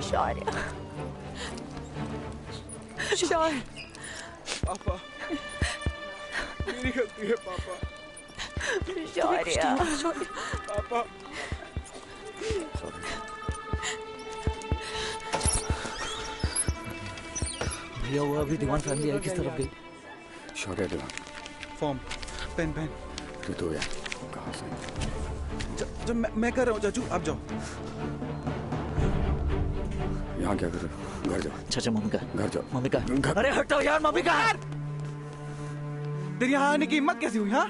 शौर्य, शौर्य। पापा, मेरी गलती है पापा। शौर्य, पापा। भैया वो अभी दीवान फैमिली आई किस तरफ गई? शौर्य दीवान। Form, pen. तू तो यार कहाँ से? जब मैं कर रहा हूँ चाचू, आप जाओ। यहाँ क्या कर रहे हो? घर जाओ। चाचा मम्मी का घर जाओ। मम्मी का अरे हटो यार, मम्मी का। तेरी यहाँ आने की हिम्मत कैसी हुई? हाँ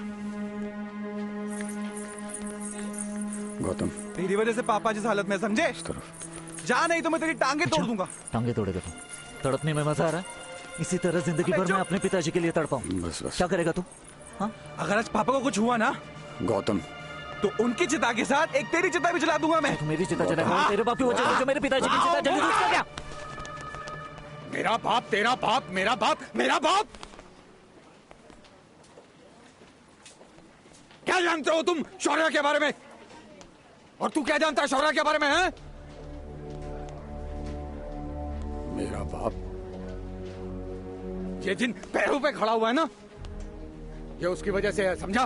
गौतम, तेरी वजह से पापा जिस हालत में, समझे? इस तरफ जा, नहीं तो मैं तेरी टांगे तोड़ दूंगा। टांगे तोड़ेगा तू? तड़पने में मजा आ रहा है? इसी तरह जिंदगी भर मैं अपने पिताजी के लिए तड़पाऊं। बस क्या करेगा तू? हाँ? अगर आज पापा को कुछ हुआ ना गौतम, तो उनकी चिता के साथ एक तेरी चिता भी जला दूंगा मैं। तू मेरी चिता जलाएगा? तेरे बाप की वजह से जो मेरे पिताजी की चिता जली, उसका क्या? मेरा बाप, तेरा बाप, मेरा बाप, मेरा बाप। क्या जानते हो तुम शौर्य के बारे में? और तू क्या जानता है शौर्य के बारे में? है मेरा बाप ये जिन पैरों पे खड़ा हुआ है ना, ये उसकी वजह से है, समझा?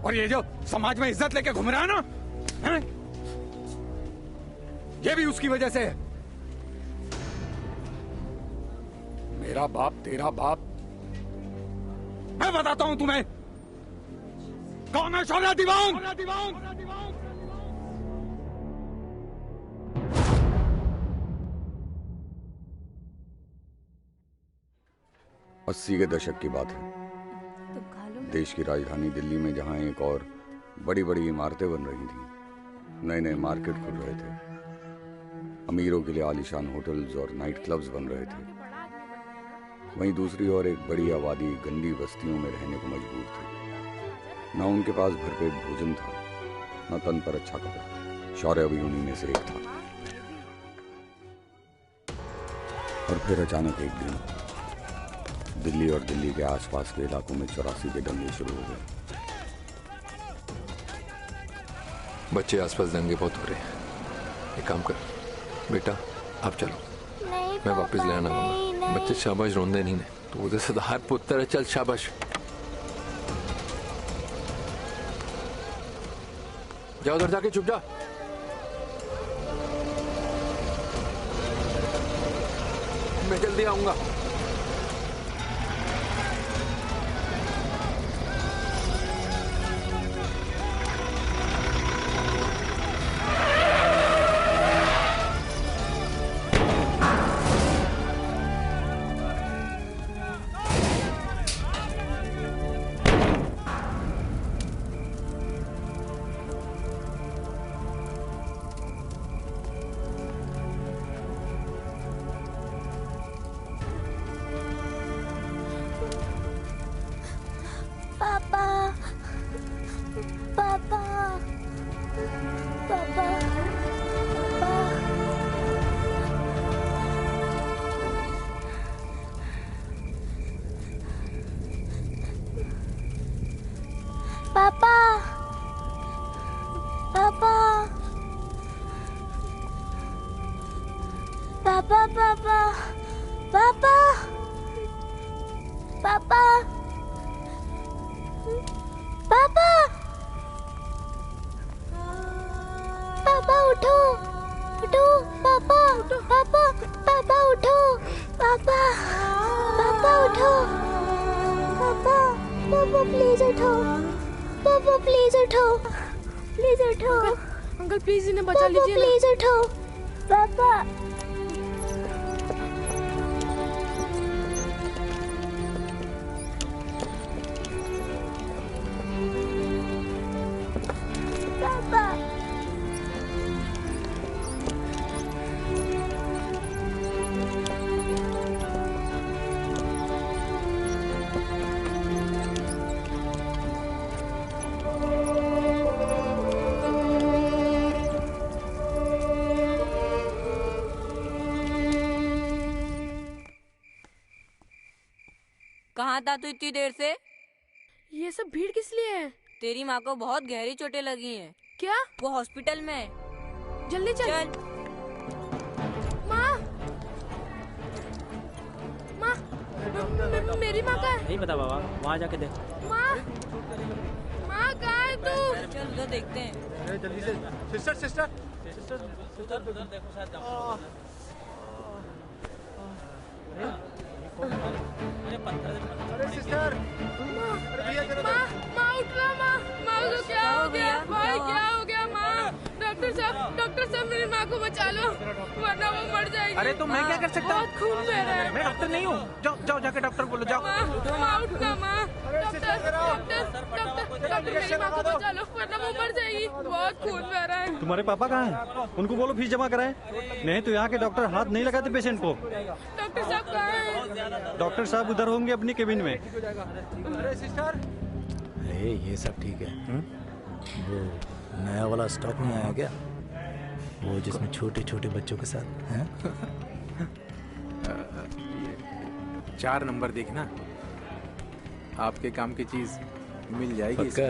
और ये जो समाज में इज्जत लेके घूम रहा है ना, है? ये भी उसकी वजह से है। मेरा बाप, तेरा बाप, मैं बताता हूं तुम्हें कौन है शौर्य दीवान। 80 के दशक की बात है। देश की राजधानी दिल्ली में जहां एक और बड़ी बड़ी इमारतें बन रही थी, नए नए मार्केट खुल रहे थे, अमीरों के लिए आलीशान होटल्स और नाइट क्लब्स बन रहे थे, वहीं दूसरी ओर एक बड़ी आबादी गंदी बस्तियों में रहने को मजबूर थी। न उनके पास भरपेट भोजन था, न तन पर अच्छा कपड़ा। शौर्य भी उन्हीं में से एक था। और फिर अचानक एक दिन दिल्ली और दिल्ली के आसपास के इलाकों में 84 के दंगे शुरू हो गए। बच्चे आसपास दंगे बहुत हो रहे हैं। एक काम कर बेटा, आप चलो, नहीं मैं वापस ले आना होगा। बच्चे शाबाश रोंदे नहीं ने तो उधर सदाहर पुत्र है। चल शाबाश, जा उधर जाके चुप जा। मैं जल्दी आऊंगा। कहाँ था तू इतनी देर से? ये सब भीड़ किस लिए है? तेरी माँ को बहुत गहरी चोटें लगी हैं। क्या? वो हॉस्पिटल में है। जल्दी चल। माँ माँ मेरी माँ कहाँ है? नहीं पता बाबा, वहाँ जाके देख। माँ माँ कहाँ है तू? चल उधर देखते हैं। जल्दी से सिस्टर सिस्टर उधर देखो शायद अरे सिस्टर माँ उठ रहा। माँ को क्या हो गया? भाई क्या हो गया? माँ डॉक्टर साहब मेरी माँ को बचा लो वरना वो मर जाएगी। अरे तो मैं क्या कर सकता हूँ? बहुत खून बह रहा है। मैं डॉक्टर नहीं हूँ। जाओ जाओ जाके डॉक्टर बोलो जाओ। माँ उठना। माँ डॉक्टर मेरी माँ को बचा लो वरना वो मर जाएगी। बहुत खून बह रहा है। तुम्हारे पापा कहाँ हैं? उनको बोलो फीस जमा कराएं। नहीं तो यहाँ के डॉक्टर हाथ नहीं लगाते पेशेंट को। डॉक्टर साहब कहाँ हैं? डॉक्टर साहब उधर होंगे अपनी केबिन में। अरे सिस्टर अरे ये सब ठीक है। वो नया वाला स्टॉक नहीं आया क्या? वो जिसमें छोटे छोटे बच्चों के साथ हैं? 4 नंबर देखना, आपके काम की चीज मिल जाएगी। पक्का?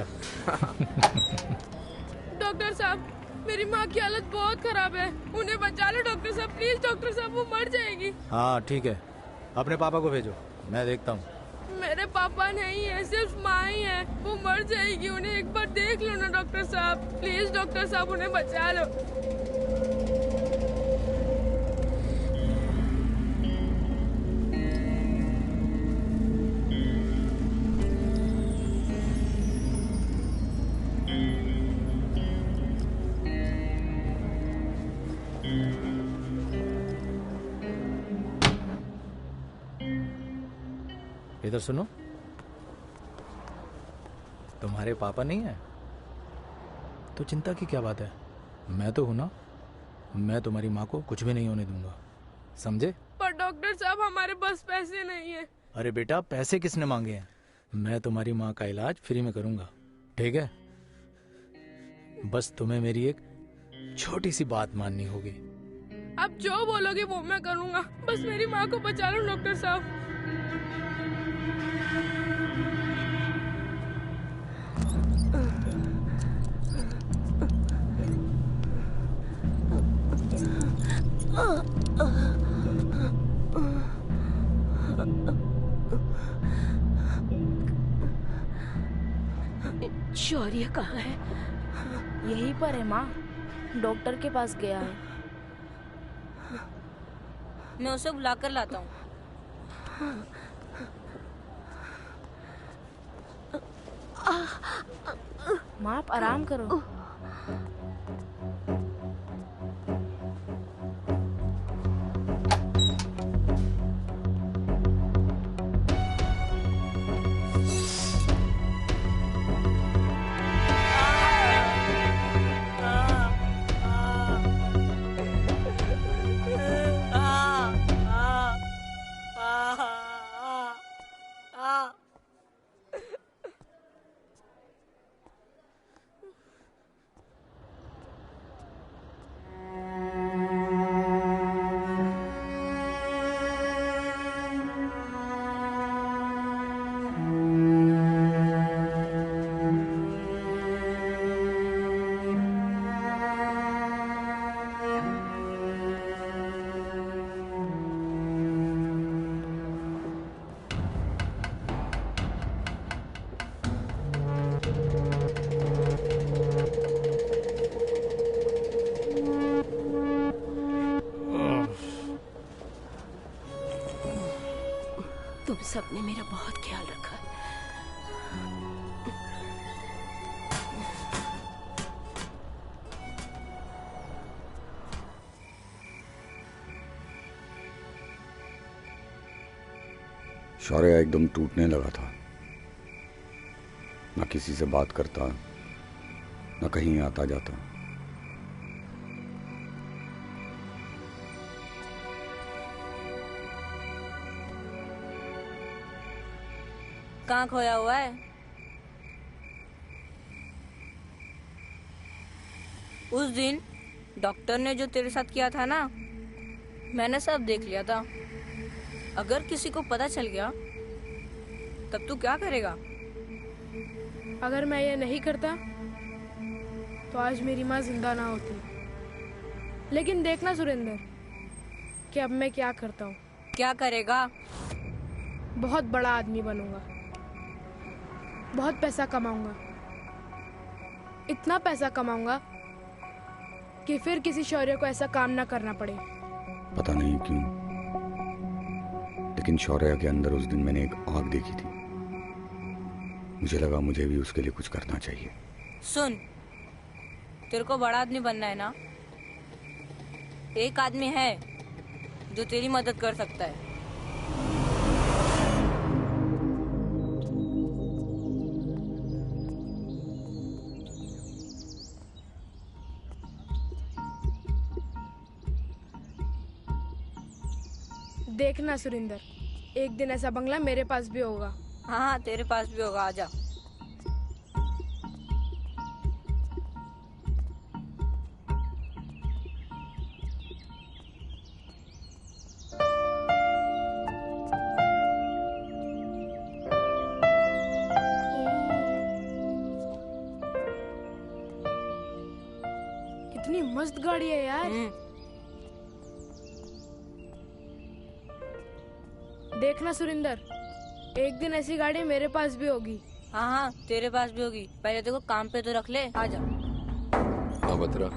डॉक्टर साहब मेरी माँ की हालत बहुत खराब है, उन्हें बचा लो डॉक्टर साहब, प्लीज डॉक्टर साहब, वो मर जाएगी। हाँ ठीक है, अपने पापा को भेजो, मैं देखता हूँ। मेरे पापा नहीं है, सिर्फ माँ ही है, वो मर जाएगी, उन्हें एक बार देख लो ना डॉक्टर साहब, प्लीज डॉक्टर साहब उन्हें बचा लो। इधर सुनो, तुम्हारे पापा नहीं है तो चिंता की क्या बात है? मैं तो हूं ना, मैं तुम्हारी माँ को कुछ भी नहीं होने दूंगा, समझे? पर डॉक्टर साहब हमारे पास पैसे नहीं है। अरे बेटा, पैसे किसने मांगे हैं? मैं तुम्हारी माँ का इलाज फ्री में करूंगा, ठीक है? बस तुम्हें मेरी एक छोटी सी बात माननी होगी। आप जो बोलोगे वो मैं करूंगा, बस मेरी माँ को बचा लो डॉक्टर साहब। शौर्य कहाँ है? यहीं पर है माँ, डॉक्टर के पास गया है। मैं उसे बुला कर लाता हूँ। माँ आप आराम करो। तुम सबने मेरा बहुत ख्याल रखा। शौर्य एकदम टूटने लगा था, ना किसी से बात करता, ना कहीं आता जाता। कहाँ खोया हुआ है? उस दिन डॉक्टर ने जो तेरे साथ किया था ना, मैंने सब देख लिया था। अगर किसी को पता चल गया तब तू क्या करेगा? अगर मैं ये नहीं करता तो आज मेरी माँ जिंदा ना होती। लेकिन देखना सुरेंद्र कि अब मैं क्या करता हूँ। क्या करेगा? बहुत बड़ा आदमी बनूंगा, बहुत पैसा कमाऊंगा, इतना पैसा कमाऊंगा कि फिर किसी शौर्य को ऐसा काम ना करना पड़े। पता नहीं क्यों, लेकिन शौर्य के अंदर उस दिन मैंने एक आग देखी थी। मुझे लगा मुझे भी उसके लिए कुछ करना चाहिए। सुन, तेरे को बड़ा आदमी बनना है ना, एक आदमी है जो तेरी मदद कर सकता है। देखना सुरेंद्र, एक दिन ऐसा बंगला मेरे पास भी होगा। हाँ हाँ, तेरे पास भी होगा, आजा। कितनी मस्त गाड़ी है यार। देखना सुरेंद्र, एक दिन ऐसी गाड़ी मेरे पास भी होगी। हाँ हाँ, तेरे पास भी होगी। पहले देखो काम पे तो रख ले, आजा। हाँ बतरा,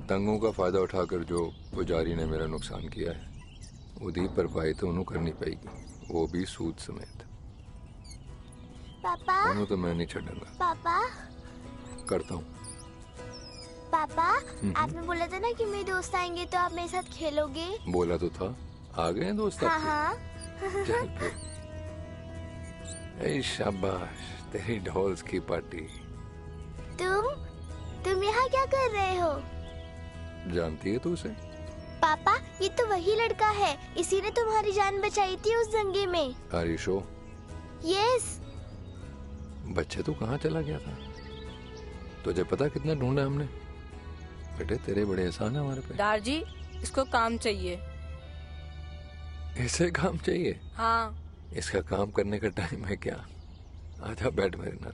दंगों का फायदा उठाकर जो पुजारी ने मेरा नुकसान किया है, उदी भरपाई तो उन्होंने करनी पड़ेगी, वो भी सूद समेत। पापा, उन्होंने तो मैं नहीं छड़ूंगा। पापा, करता हूँ। पापा, आपने बोला था ना कि मेरे दोस्त आएंगे तो आप मेरे साथ खेलोगे। बोला तो था, आ गए दोस्त हाँ आपके? हाँ। चल फिर। ए शाबाश, तेरी ढोल्स की पार्टी। तुम यहाँ क्या कर रहे हो? जानती है तू उसे? पापा, ये तो वही लड़का है, इसी ने तुम्हारी जान बचाई थी उस दंगे में। आरिशो? यस। बच्चे तू कहाँ चला गया था? तुझे पता कितना ढूंढा हमने? बेटे तेरे बड़े एहसान है हमारे पे। दार जी, इसको काम चाहिए। इसे काम चाहिए? हाँ। इसका काम करने का टाइम है क्या? आजा बैठ मेरे नाल।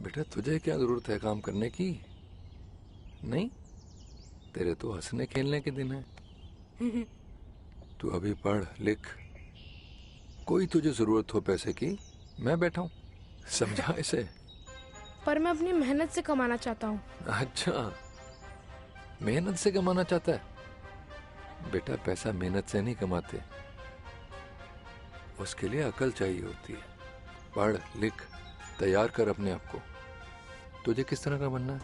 बेटा तुझे क्या जरूरत है काम करने की? नहीं, तेरे तो हंसने खेलने के दिन है। तू अभी पढ़ लिख, कोई तुझे जरूरत हो पैसे की, मैं बैठा हूं, समझा इसे। पर मैं अपनी मेहनत से कमाना चाहता हूँ। अच्छा, मेहनत से कमाना चाहता है? बेटा पैसा मेहनत से नहीं कमाते, उसके लिए अकल चाहिए होती है। पढ़ लिख, तैयार कर अपने आप को। तुझे किस तरह का बनना है?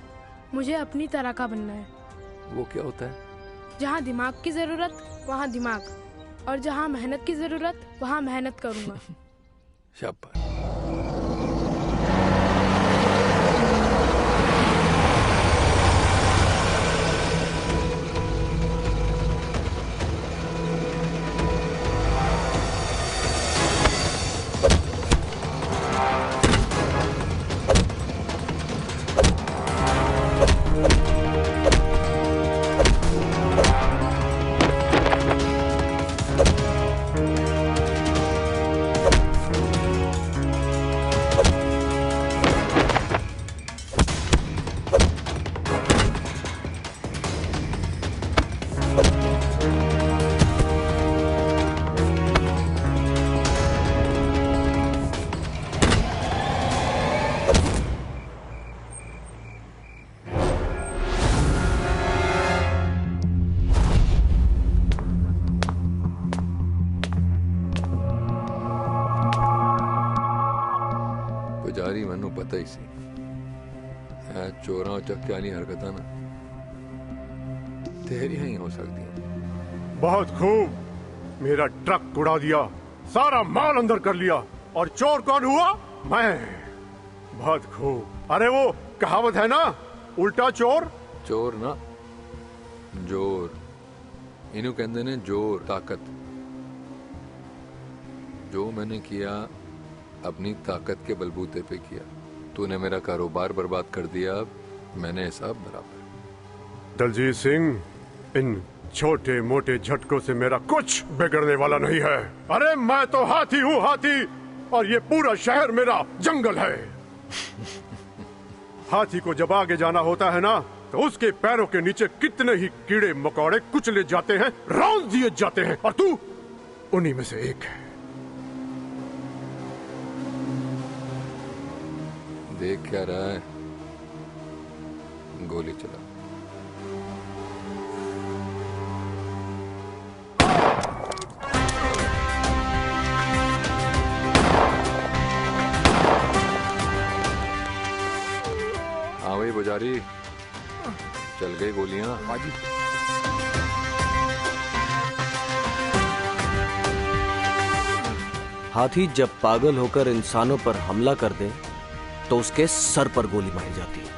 मुझे अपनी तरह का बनना है। वो क्या होता है? जहाँ दिमाग की जरूरत वहाँ दिमाग, और जहाँ मेहनत की जरूरत वहाँ मेहनत करूँगा। शाबाश। पुजारी मैनू पता ही सी, चोरां चक्याली हरकतां ना तेरियां ही हो सकती। बहुत खूब, मेरा ट्रक उड़ा दिया, सारा माल अंदर कर लिया, और चोर कौन हुआ? मैं। बहुत खूब। अरे वो कहावत है ना, उल्टा चोर। चोर ना, जोर। इन्हू कहते ने जोर, ताकत। जो मैंने किया अपनी ताकत के बलबूते पे किया। तूने मेरा कारोबार बर्बाद कर दिया, अब मैंने हिसाब बराबर। दलजीत सिंह, इन छोटे मोटे झटकों से मेरा कुछ बिगड़ने वाला नहीं है। अरे मैं तो हाथी हूँ, हाथी, और ये पूरा शहर मेरा जंगल है। हाथी को जब आगे जाना होता है ना, तो उसके पैरों के नीचे कितने ही कीड़े मकोड़े कुचले जाते हैं, रौंद दिए जाते हैं, और तू उन्हीं में से एक है। देख क्या रहा है? गोली चला। हाँ भाई पुजारी, चल गई गोलियां। बाजी हाथी जब पागल होकर इंसानों पर हमला कर दे तो उसके सर पर गोली मारी जाती है।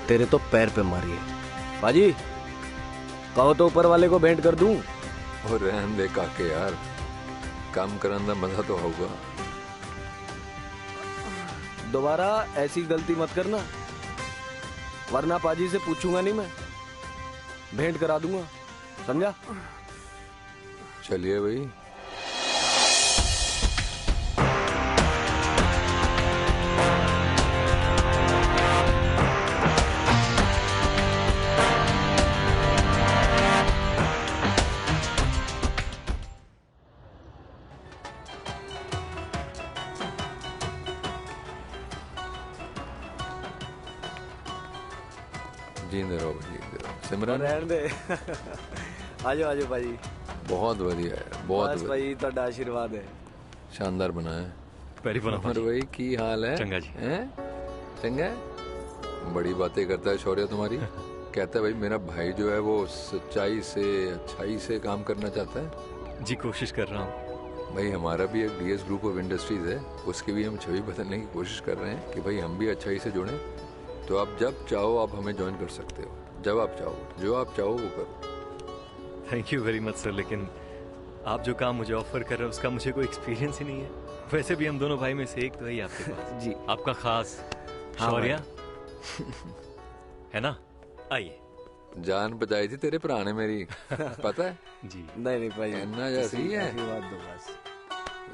तेरे तो पैर पे मारी है। बाजी कहो तो ऊपर वाले को भेंट कर दूं। और रहन दे काके यार, काम करने का मजा तो होगा। दोबारा ऐसी गलती मत करना, वरना पाजी से पूछूंगा नहीं मैं, भेंट करा दूंगा, समझा? चलिए भाई। जींदे रहो भाई, जींदे रहो। सिमरन रहने दे। आजो आजो भाई। बहुत बढ़िया है, बहुत बस भाई ਤੁਹਾਡਾ आशीर्वाद है। शानदार बना है। पैरी बना अमर भाई की हाल है? चंगा जी। हैं? चंगा है? बड़ी बातें करता है शौर्य तुम्हारी। कहता है भाई मेरा भाई जो है वो सच्चाई से अच्छाई से काम करना चाहता है। जी कोशिश कर रहा हूँ। भाई हमारा भी एक डीएस ग्रुप ऑफ इंडस्ट्रीज है, उसकी भी हम छवि बदलने की कोशिश कर रहे हैं कि भाई हम भी अच्छाई से जुड़ें। तो आप जब चाहो आप हमें ज्वाइन कर सकते हो, जब आप चाहो, जो आप चाहो वो करो। Thank you very much sir, लेकिन आप जो काम मुझे ऑफर कर रहे हो उसका मुझे कोई एक्सपीरियंस ही नहीं है। वैसे भी हम दोनों भाई में से एक तो है ही आपके पास। जी आपका खास शौर्य है ना? आइए। जान बचाई थी तेरे भरा ने मेरी, पता है? जी नहीं नहीं भाई, इन्ना जैसी है। आशीर्वाद दो बस।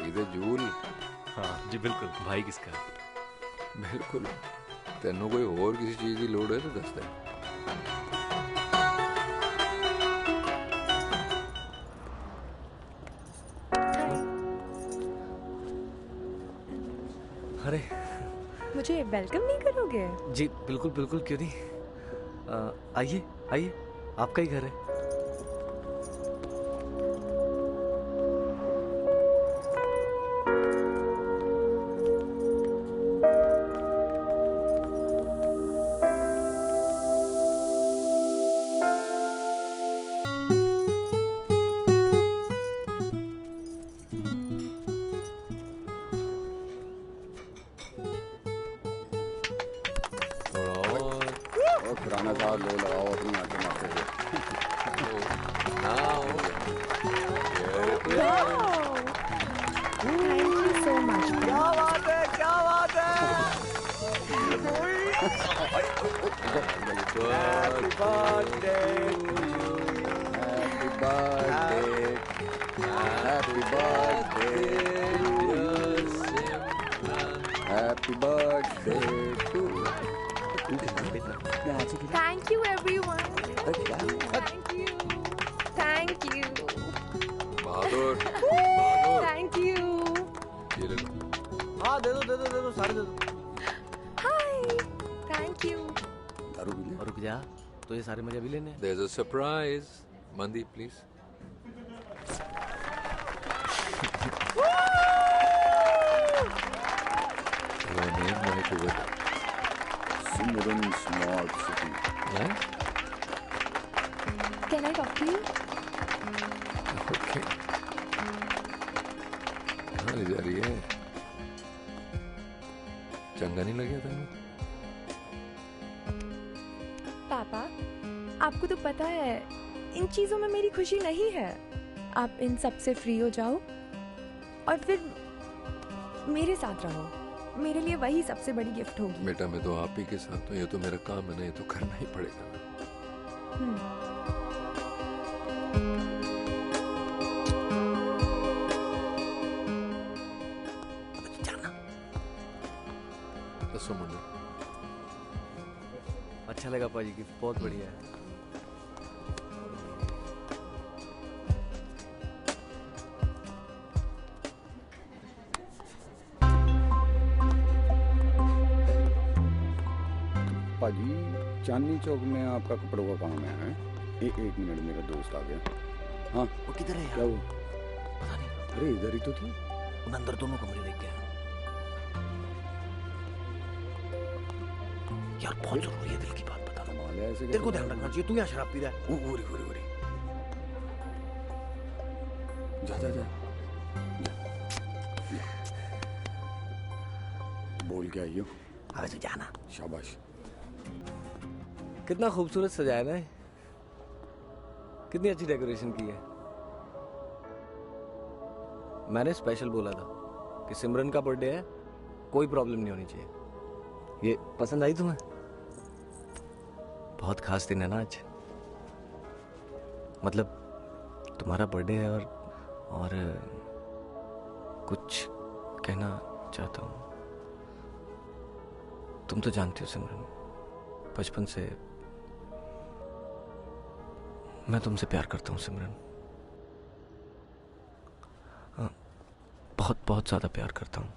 इधर जूल। हाँ जी बिल्कुल, भाई किसका? बिल्कुल। तेनों कोई और किसी चीज की लोड़ है तो दस दे। अरे मुझे वेलकम नहीं करोगे? जी बिल्कुल बिल्कुल, क्यों नहीं। आइए आइए, आपका ही घर है। पुराना साल लो लगाओ अपनी आंखें मारते हुए। Thank you so much. क्या बात है, क्या बात है। Happy birthday, happy birthday, happy birthday, happy birthday to. Thank you everyone. Thank you, thank you, Bahadur. Thank you. ये ले लो। हाँ दे दो सारे दे दो। Hi, thank you. दारू भी ले। रुक जा, तो ये सारे मजा भी लेने हैं। There's a surprise. Mandi, please. Your name, my sugar. Simran smart city. Yeah? Can I talk to you? Okay. कहाँ ले जा रही है? चंगा नहीं लग गया तेरे? पापा, आपको तो पता है इन चीजों में मेरी खुशी नहीं है। आप इन सब से फ्री हो जाओ और फिर मेरे साथ रहो। मेरे लिए वही सबसे बड़ी गिफ्ट होगी। बेटा मैं तो आप ही के साथ हूँ, ये तो मेरा काम है ना, ये तो करना ही पड़ेगा। सो मुझे। अच्छा लगा पाजी, गिफ्ट बहुत बढ़िया है। पाजी, चांदनी चौक में आपका कपड़ों का काम है? एक मिनट, मेरा दोस्त आ गया। हाँ, वो किधर है यार? क्या हुआ? पता नहीं। अरे इधर ही तो थी। उन अंदर दोनों कमरे देख के आया। यार बहुत जरूरी है, दिल की बात बता। तेरे को ध्यान रखना चाहिए, तू यहाँ शराब पी रहा है। ओरी। जा जा जा, बोल के आइयो। आगे से जाना। शाबाश। कितना खूबसूरत सजाया ना, कितनी अच्छी डेकोरेशन की है। मैंने स्पेशल बोला था कि सिमरन का बर्थडे है, कोई प्रॉब्लम नहीं होनी चाहिए। ये पसंद आई तुम्हें? बहुत खास दिन है ना आज। मतलब तुम्हारा बर्थडे है और कुछ कहना चाहता हूँ। तुम तो जानती हो सिमरन, बचपन से मैं तुमसे प्यार करता हूँ सिमरन। बहुत बहुत ज्यादा प्यार करता हूँ।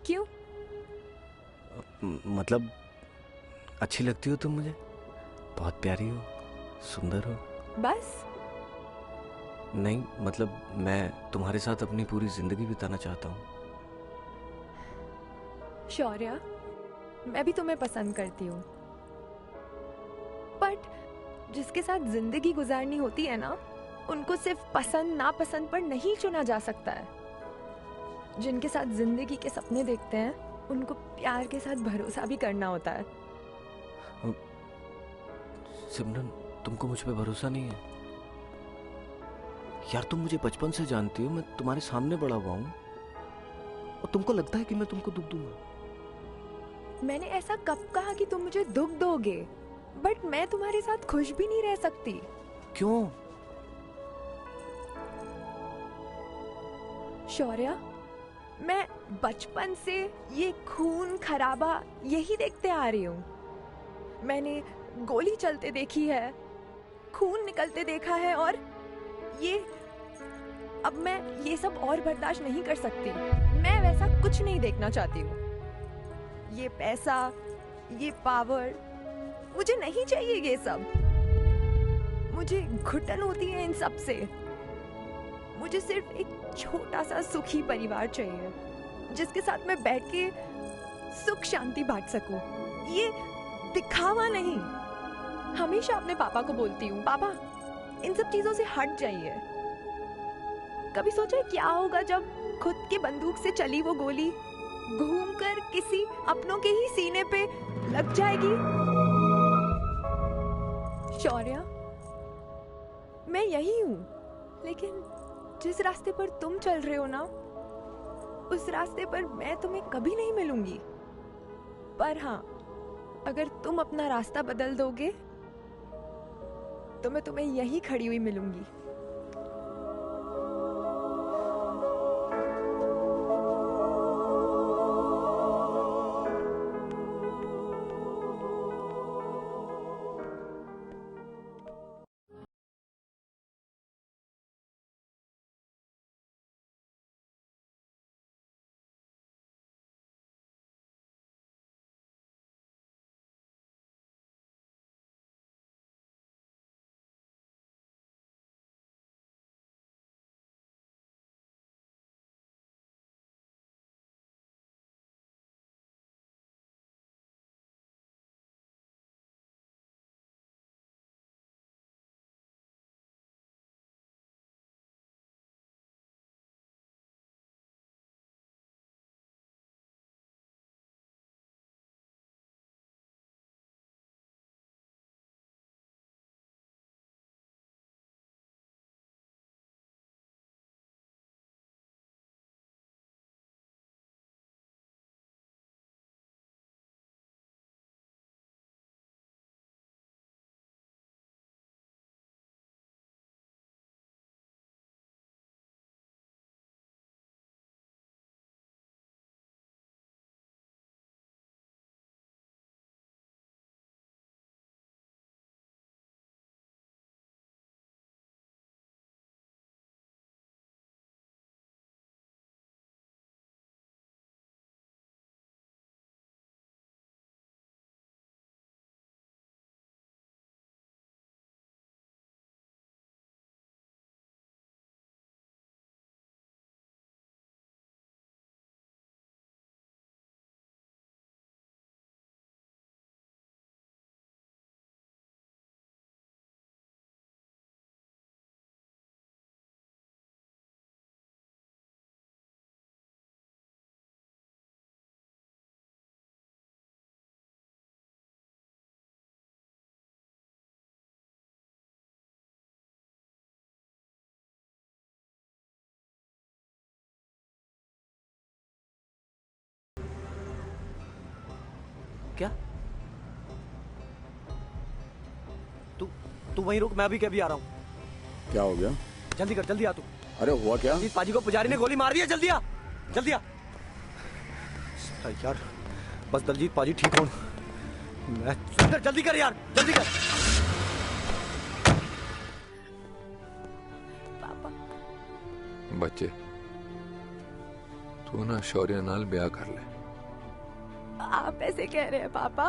क्यों? मतलब अच्छी लगती हो तुम मुझे, बहुत प्यारी हो, सुंदर हो। बस? नहीं, मतलब मैं तुम्हारे साथ अपनी पूरी जिंदगी बिताना चाहता हूँ। शौर्य, मैं भी तुम्हें पसंद करती हूँ, बट जिसके साथ जिंदगी गुजारनी होती है ना, उनको सिर्फ पसंद नापसंद पर नहीं चुना जा सकता है। जिनके साथ जिंदगी के सपने देखते हैं, उनको प्यार के साथ भरोसा भी करना होता है। सिमरन, तुमको मुझ पे भरोसा नहीं है? यार तुम मुझे बचपन से जानती हो, मैं तुम्हारे सामने बड़ा हुआ हूँ, और तुमको लगता है कि मैं तुमको दुख दूंगा? मैंने ऐसा कब कहा कि तुम मुझे दुख दोगे? बट मैं तुम्हारे साथ खुश भी नहीं रह सकती। क्यों? शौर्य, मैं बचपन से ये खून खराबा यही देखते आ रही हूँ। मैंने गोली चलते देखी है, खून निकलते देखा है, और ये अब मैं ये सब और बर्दाश्त नहीं कर सकती। मैं वैसा कुछ नहीं देखना चाहती हूँ। ये पैसा, ये पावर, मुझे नहीं चाहिए ये सब। मुझे घुटन होती है इन सब से। मुझे सिर्फ एक छोटा सा सुखी परिवार चाहिए, जिसके साथ मैं बैठ के सुख शांति बांट सकूं। ये दिखावा नहीं। हमेशा अपने पापा को बोलती हूँ, पापा इन सब चीजों से हट जाइए। कभी सोचा है क्या होगा जब खुद की बंदूक से चली वो गोली घूमकर किसी अपनों के ही सीने पे लग जाएगी? शौर्य, मैं यही हूँ, लेकिन जिस रास्ते पर तुम चल रहे हो ना, उस रास्ते पर मैं तुम्हें कभी नहीं मिलूंगी। पर हाँ, अगर तुम अपना रास्ता बदल दोगे तो मैं तुम्हें यहीं खड़ी हुई मिलूंगी। तू वहीं रुक, मैं अभी के अभी आ रहा हूँ। क्या हो गया? जल्दी कर, जल्दी आ तू। अरे हुआ क्या? दलजीत पाजी को पुजारी ने गोली मार दी है, जल्दी आ, जल्दी आ। यार बस दलजीत पाजी ठीक हो। मैं सुंदर, जल्दी कर यार, जल्दी कर। बच्चे तू ना शौर्य नाल ब्याह कर ले। आप ऐसे कह रहे हैं पापा?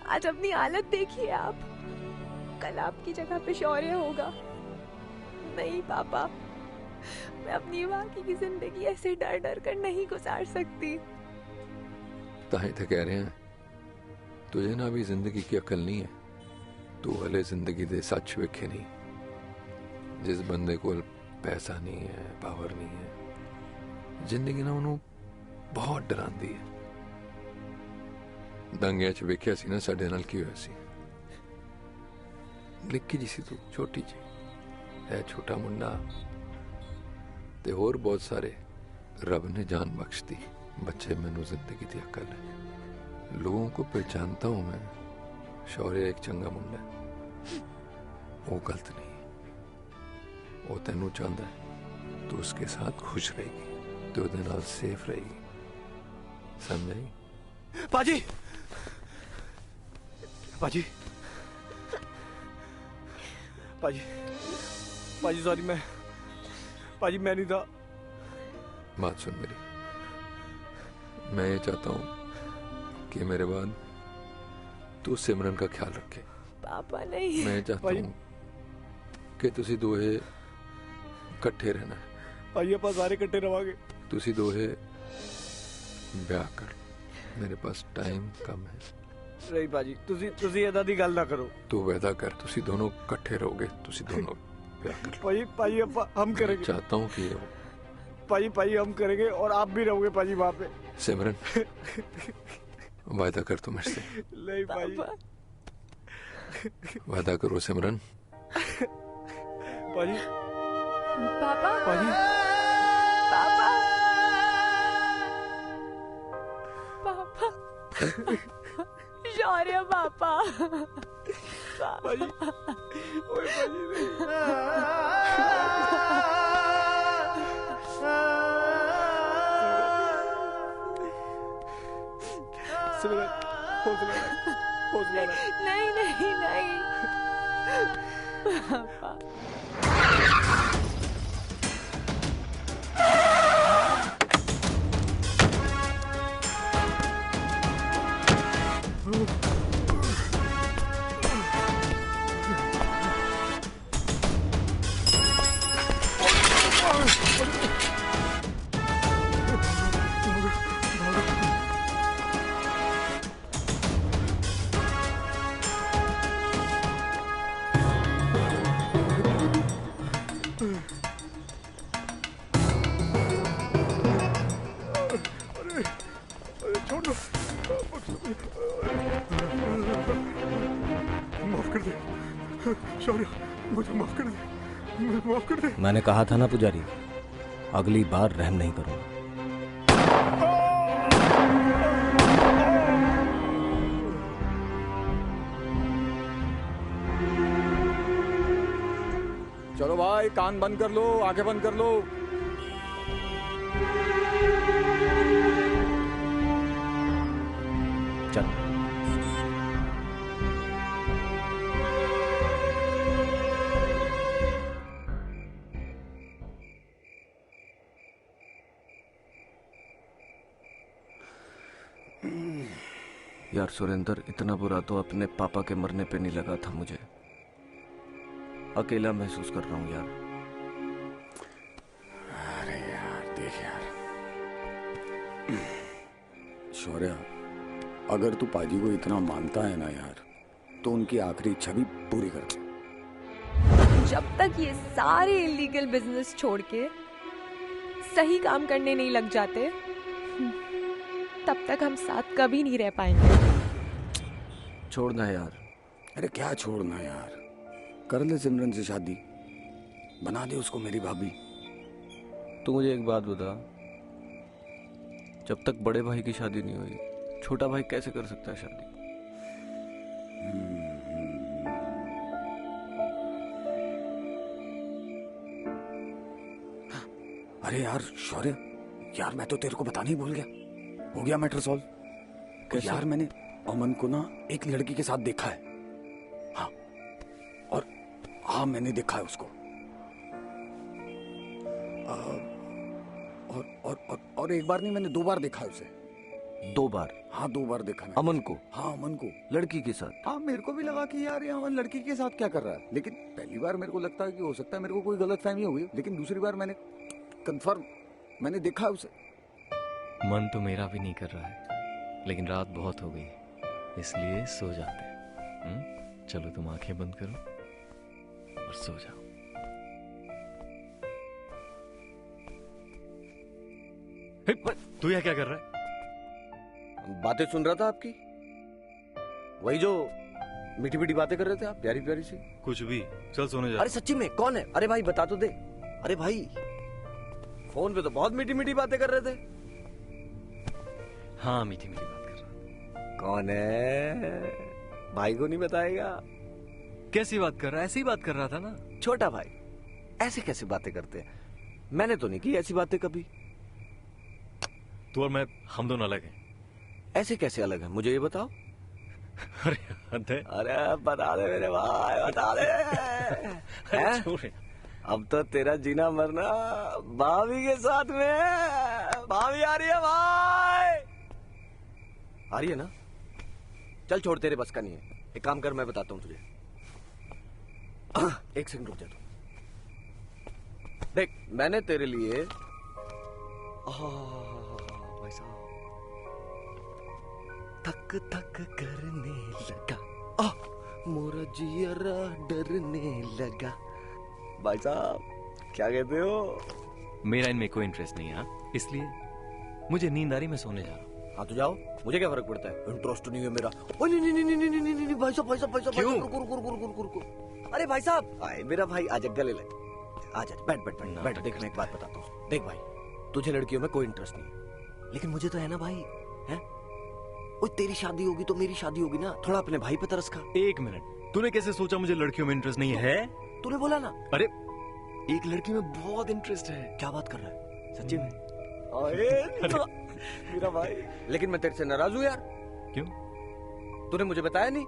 आज अपनी हालत देखिए आप, कल आपकी जगह पे शौर्य होगा। नहीं पापा, मैं अपनी बाकी की जिंदगी ऐसे डर डर कर नहीं गुजार सकती। ताही तो कह रहे हैं तुझे ना अभी जिंदगी की अकल नहीं है। तू हले जिंदगी दे सच वेखे नहीं। जिस बंदे को पैसा नहीं है, पावर नहीं है, जिंदगी ना उन्होंने बहुत डरांदी है। दंगे च वेख्या सी ना साडे नाल की होया सी। निक्की जी सी तू, छोटी जी है, छोटा मुंडा ते होर बहुत सारे रब ने जान बख्श दी। बच्चे मैनू जिंदगी दी अकल है, लोगों को पहचानता हूं मैं। शौर्य एक चंगा मुंडा है, वो गलत नहीं। वो तेनू चाहता है तू उसके साथ खुश रहेगी, तो उसके नाल सेफ रहेगी, समझाई? पाजी, पाजी, पाजी, पाजी सॉरी, पाजी मैं नहीं था। बात सुन मेरी, मैं ये चाहता हूं कि मेरे बाद तू सिमरन का ख्याल रखे। पापा नहीं। मैं चाहता हूं कि तुसी दोहे इकट्ठे रहना है। भाई ਆਪਾਂ ਸਾਰੇ ਇਕੱਠੇ ਰਵਾਂਗੇ। तुसी दोहे ब्याह कर, मेरे पास टाइम कम है। नहीं पाजी, तुसी ऐदा दी गल ना करो। तू वादा कर, तुसी दोनों इकट्ठे रहोगे, तुसी दोनों ब्याह कर। पाजी हम करेंगे। चाहता हूँ कि पाजी हम करेंगे और आप भी रहोगे पाजी वहाँ पे। सिमरन वादा कर तू मुझसे। नहीं पाजी, वादा करो सिमरन। पाजी, पापा, पाजी, पापा, पापा, शौर्य पापा, पाजी, ओए पाजी नहीं। सिमरन, हौसला रख, हौसला रख। नहीं नहीं नहीं पापा। मैंने कहा था ना पुजारी, अगली बार रहम नहीं करूंगा। चलो भाई, कान बंद कर लो, आंखें बंद कर लो। चल। यार सुरेंद्र, इतना बुरा तो अपने पापा के मरने पे नहीं लगा था मुझे। अकेला महसूस कर रहा हूं यार। अरे यार देख यार, शौर्य, अगर तू पाजी को इतना मानता है ना यार, तो उनकी आखिरी इच्छा भी पूरी कर दे। जब तक ये सारे इलीगल बिजनेस छोड़ के सही काम करने नहीं लग जाते, तब तक हम साथ कभी नहीं रह पाएंगे। छोड़ना है यार। अरे क्या छोड़ना यार, कर ले सिमरन से शादी, बना दे उसको मेरी भाभी। तू मुझे एक बात बता, जब तक बड़े भाई की शादी नहीं हुई, छोटा भाई कैसे कर सकता है शादी? अरे यार शौर्य, यार मैं तो तेरे को बताना ही भूल गया। हो गया मैटर सॉल्व। कैसे? यार मैंने अमन को ना एक लड़की के साथ देखा है। हाँ, और हाँ मैंने देखा है उसको। और एक बार नहीं, मैंने 2 बार देखा है उसे। 2 बार? हाँ 2 बार देखा मैंने। अमन को? हाँ अमन को, लड़की के साथ। हाँ मेरे को भी लगा कि यार ये अमन लड़की के साथ क्या कर रहा है, लेकिन पहली बार मेरे को लगता है कि हो सकता है मेरे को कोई गलत फहमी हो गई, लेकिन दूसरी बार मैंने कंफर्म मैंने देखा है उसे। मन तो मेरा भी नहीं कर रहा है, लेकिन रात बहुत हो गई इसलिए सो जाते हैं। चलो तुम आंखें बंद करो और सो जाओ। तू यहाँ क्या कर रहा है? बातें सुन रहा था आपकी, वही जो मीठी मीठी बातें कर रहे थे आप, प्यारी प्यारी सी। कुछ भी, चल सोने जा। अरे सच्ची में कौन है? अरे भाई बता तो दे। अरे भाई फोन पे तो बहुत मीठी मीठी बातें कर रहे थे। हाँ मीठी मीठी बात कर रहा। कौन है? भाई को नहीं बताएगा? कैसी बात कर रहा है? ऐसी ही बात कर रहा था ना। छोटा भाई ऐसे कैसे बातें करते हैं? मैंने तो नहीं की ऐसी बातें कभी। तू और मैं, हम दोनों अलग हैं। ऐसे कैसे अलग है, मुझे ये बताओ। अरे हद है। अरे बता दे मेरे भाई, बता दे। छोड़। अब तो तेरा जीना मरना भाभी के साथ में है। भाभी आ रही है भाई। आ रही है ना? चल छोड़, तेरे बस का नहीं है। एक काम कर, मैं बताता हूँ तुझे। 1 सेकंड रुक जा तू। देख मैंने तेरे लिए भाई साहब थक थक करने लगा, मोरा जियरा डरने लगा। भाई साहब क्या कहते हो? मेरा इनमें कोई इंटरेस्ट नहीं है, हाँ? इसलिए मुझे नींद आ रही, मैं सोने जा रहा हूँ। हाँ तो जाओ, मुझे क्या फर्क पड़ता है? इंटरेस्ट नहीं है मेरा। ओ नहीं नहीं नहीं नहीं नहीं नहीं नहीं भाई साहब, भाई साहब, भाई साहब, क्यों? रुको। अरे भाई साहब, आए मेरा भाई, आजा गले लग, आजा बैठ बैठ बैठ बैठ। देख मैं एक बात बताता हूँ। देख भाई, तुझे लड़कियों में कोई इंटरेस्ट नहीं है, लेकिन मुझे तो है ना भाई, है? ओ तेरी शादी होगी तो मेरी शादी होगी ना, थोड़ा अपने भाई पे तरस खा। 1 मिनट, तूने कैसे सोचा मुझे लड़कियों में इंटरेस्ट नहीं है? तूने बोला ना। अरे एक लड़की में बहुत इंटरेस्ट है। क्या बात कर रहा है, सच्ची में? मेरा भाई, लेकिन मैं तेरे से नाराज हूँ यार। क्यों? तूने मुझे बताया नहीं।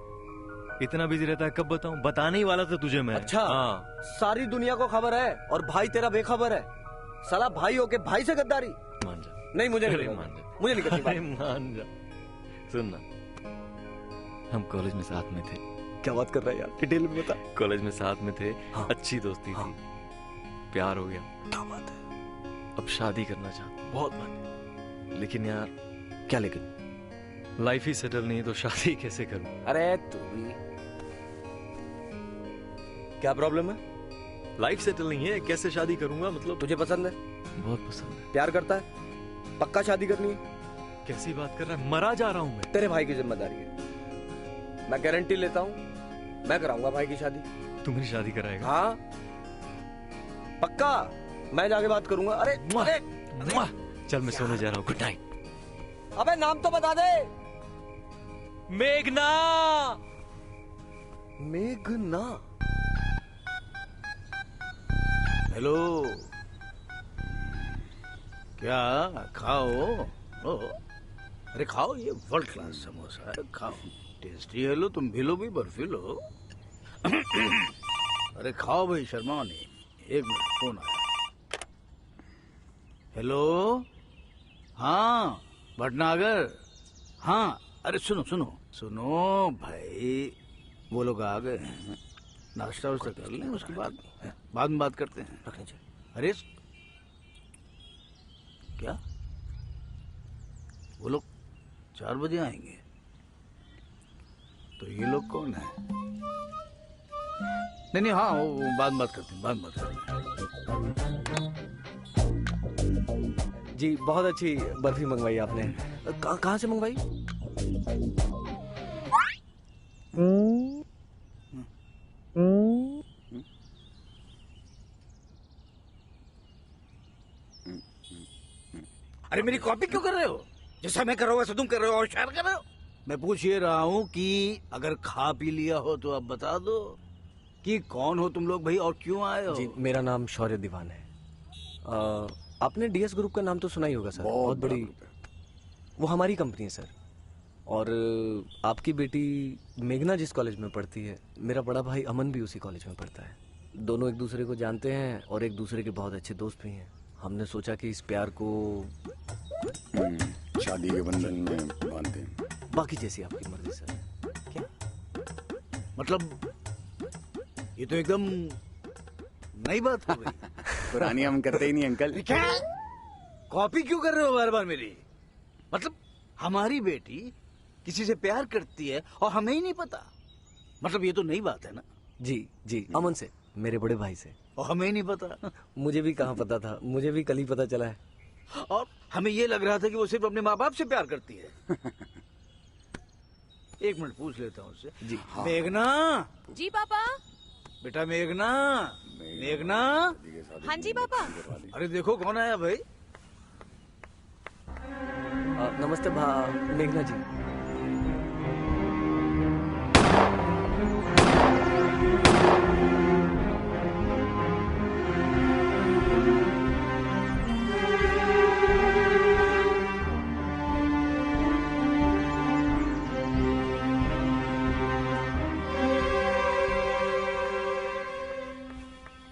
इतना बिजी रहता है, कब बताऊं? बताने ही वाला था तुझे मैं। अच्छा हाँ। सारी दुनिया को खबर है और भाई तेरा बेखबर है। साला भाई होके भाई से गद्दारी। मान जा। नहीं मुझे नहीं मान जा, मुझे नहीं करनी बात। मान जा। सुन ना, हम कॉलेज में साथ में थे। क्या बात कर रहा है यार, डिटेल में बता। कॉलेज में साथ में थे। हाँ। अच्छी दोस्ती थी, प्यार हो गया। क्या बात है? अब शादी करना चाहता, बहुत मन है, लेकिन यार। क्या लेकिन? लाइफ ही सेटल नहीं तो शादी कैसे करूं? अरे तू भी, क्या प्रॉब्लम है? लाइफ सेटल नहीं है, कैसे शादी करूंगा? मतलब तुझे पसंद है? बहुत पसंद है। प्यार करता है? पक्का शादी करनी है? कैसी बात कर रहा है? मरा जा रहा हूं मैं। तेरे भाई की जिम्मेदारी है, मैं गारंटी लेता हूँ, मैं कराऊंगा भाई की शादी। तू मेरी शादी कराएगा? हाँ पक्का, मैं जाके बात करूंगा। अरे अरे चल मैं सोने जा रहा हूँ, गुड नाइट। अबे नाम तो बता दे। मेघना। मेघना? हेलो, क्या खाओ? ओ, अरे खाओ, ये वर्ल्ड क्लास समोसा है, खाओ, टेस्टी है। लो तुम भी लो, भी बर्फी लो। अरे खाओ भाई, शर्मा नहीं। 1 मिनट, फोन आया। हेलो, हाँ भटनागर। हाँ अरे सुनो सुनो सुनो भाई, वो लोग आ गए हैं, नाश्ता वास्ता कर लें, उसके बाद में बात करते हैं। रखने चाहिए। अरे क्या, वो लोग 4 बजे आएंगे? तो ये लोग कौन है? नहीं हाँ, वो बाद में बात करते हैं, बाद में बात करते हैं। जी बहुत अच्छी बर्फी मंगवाई आपने। कहाँ से मंगवाई? अरे मेरी कॉपी क्यों कर रहे हो? जैसा मैं कर रहा हूँ वैसा तुम कर रहे हो और शेयर कर रहे हो। मैं पूछ ये रहा हूँ कि अगर खा पी लिया हो तो अब बता दो कि कौन हो तुम लोग भाई और क्यों आए हो? जी मेरा नाम शौर्य दीवान है। आपने डीएस ग्रुप का नाम तो सुना ही होगा सर। बहुत बड़ी, वो हमारी कंपनी है सर। और आपकी बेटी मेघना जिस कॉलेज में पढ़ती है, मेरा बड़ा भाई अमन भी उसी कॉलेज में पढ़ता है। दोनों एक दूसरे को जानते हैं और एक दूसरे के बहुत अच्छे दोस्त भी हैं। हमने सोचा कि इस प्यार को शादी के बंधन में बांधते हैं। बाकी जैसी आपकी मर्जी सर। क्या मतलब? ये तो एकदम नई बात हो गई। पुरानी हम करते ही नहीं अंकल। क्या कॉपी क्यों कर रहे हो बार बार मेरी? मतलब हमारी बेटी किसी से प्यार करती है और हमें ही नहीं पता? मतलब ये तो नई बात है ना? जी जी, अमन से, मेरे बड़े भाई से। और हमें ही नहीं पता? मुझे भी कहाँ पता था, मुझे भी कल ही पता चला है। और हमें ये लग रहा था कि वो सिर्फ अपने माँ बाप से प्यार करती है। एक मिनट पूछ लेता हूँ उससे। जी मेघना। जी पापा। बेटा मेघना, मेघना। हाँ जी पापा। अरे देखो कौन आया भाई। नमस्ते मेघना जी।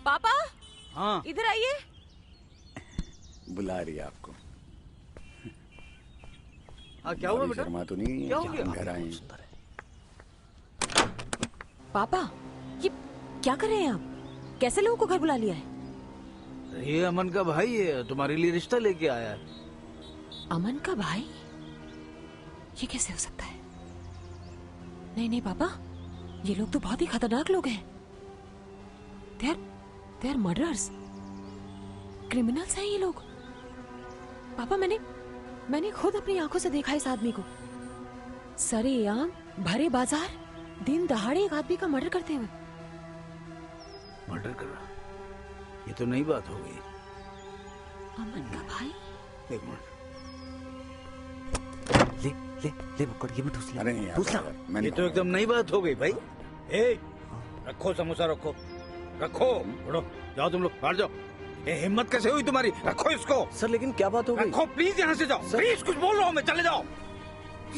पापा। हाँ इधर आइए। बुला रही है आपको। हाँ क्या हुआ बेटा? शर्मा तो नहीं? क्या हो गया? घर आए। पापा ये क्या कर रहे हैं आप? कैसे लोगों को घर बुला लिया है? ये अमन का भाई है, तुम्हारे लिए रिश्ता लेके आया है। अमन का भाई? ये कैसे हो सकता है? नहीं नहीं पापा, ये लोग तो बहुत ही खतरनाक लोग हैं। They are murderers, क्रिमिनल्स हैं ये लोग। पापा मैंने खुद अपनी आंखों से देखा इस आदमी को सरेआम भरे बाजार दिन दहाड़े एक आदमी का मर्डर करते हुए। मर्डर कर रहा? ये तो नई बात हो गई। अमन का भाई? एक मिनट। ले बकड़, ये भी ठूस ले। अरे नहीं यार, ये तो एकदम नई बात हो गई भाई। ए, रखो समोसा, रखो रखो। उठो, जाओ तुम लोग बाहर जाओ। ये हिम्मत कैसे हुई तुम्हारी? रखो इसको। सर लेकिन क्या बात हो गई? रखो प्लीज, यहाँ से जाओ प्लीज। कुछ बोल रहा हूँ मैं, चले जाओ।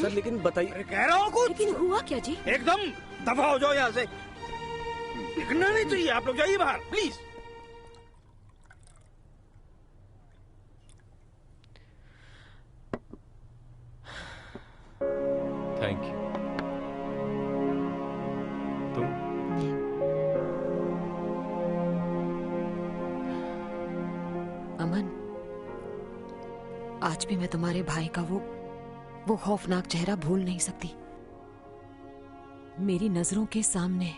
सर लेकिन बताइए। कह रहा हूँ कुछ। लेकिन हुआ क्या जी? एकदम दफा हो जाओ यहाँ से। दिखना नहीं चाहिए, आप लोग जाइए बाहर प्लीज। Thank you. तुम? अमन, आज भी मैं तुम्हारे भाई का वो खौफनाक चेहरा भूल नहीं सकती। मेरी नजरों के सामने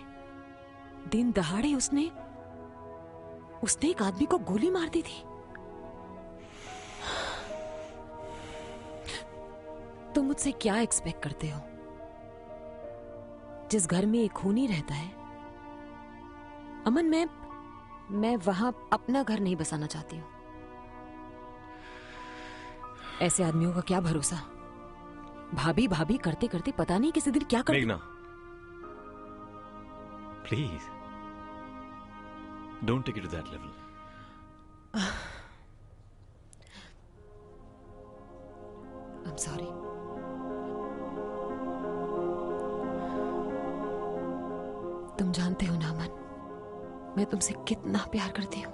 दिन दहाड़े उसने एक आदमी को गोली मार दी थी। तुम मुझसे क्या एक्सपेक्ट करते हो? जिस घर में एक खूनी रहता है, अमन, मैं वहां अपना घर नहीं बसाना चाहती हूँ। ऐसे आदमियों का क्या भरोसा? भाभी भाभी करते करते पता नहीं किसी दिन क्या कर। मेघना, please don't take it to that level. I am sorry. तुम जानते हो ना अमन, मैं तुमसे कितना प्यार करती हूँ।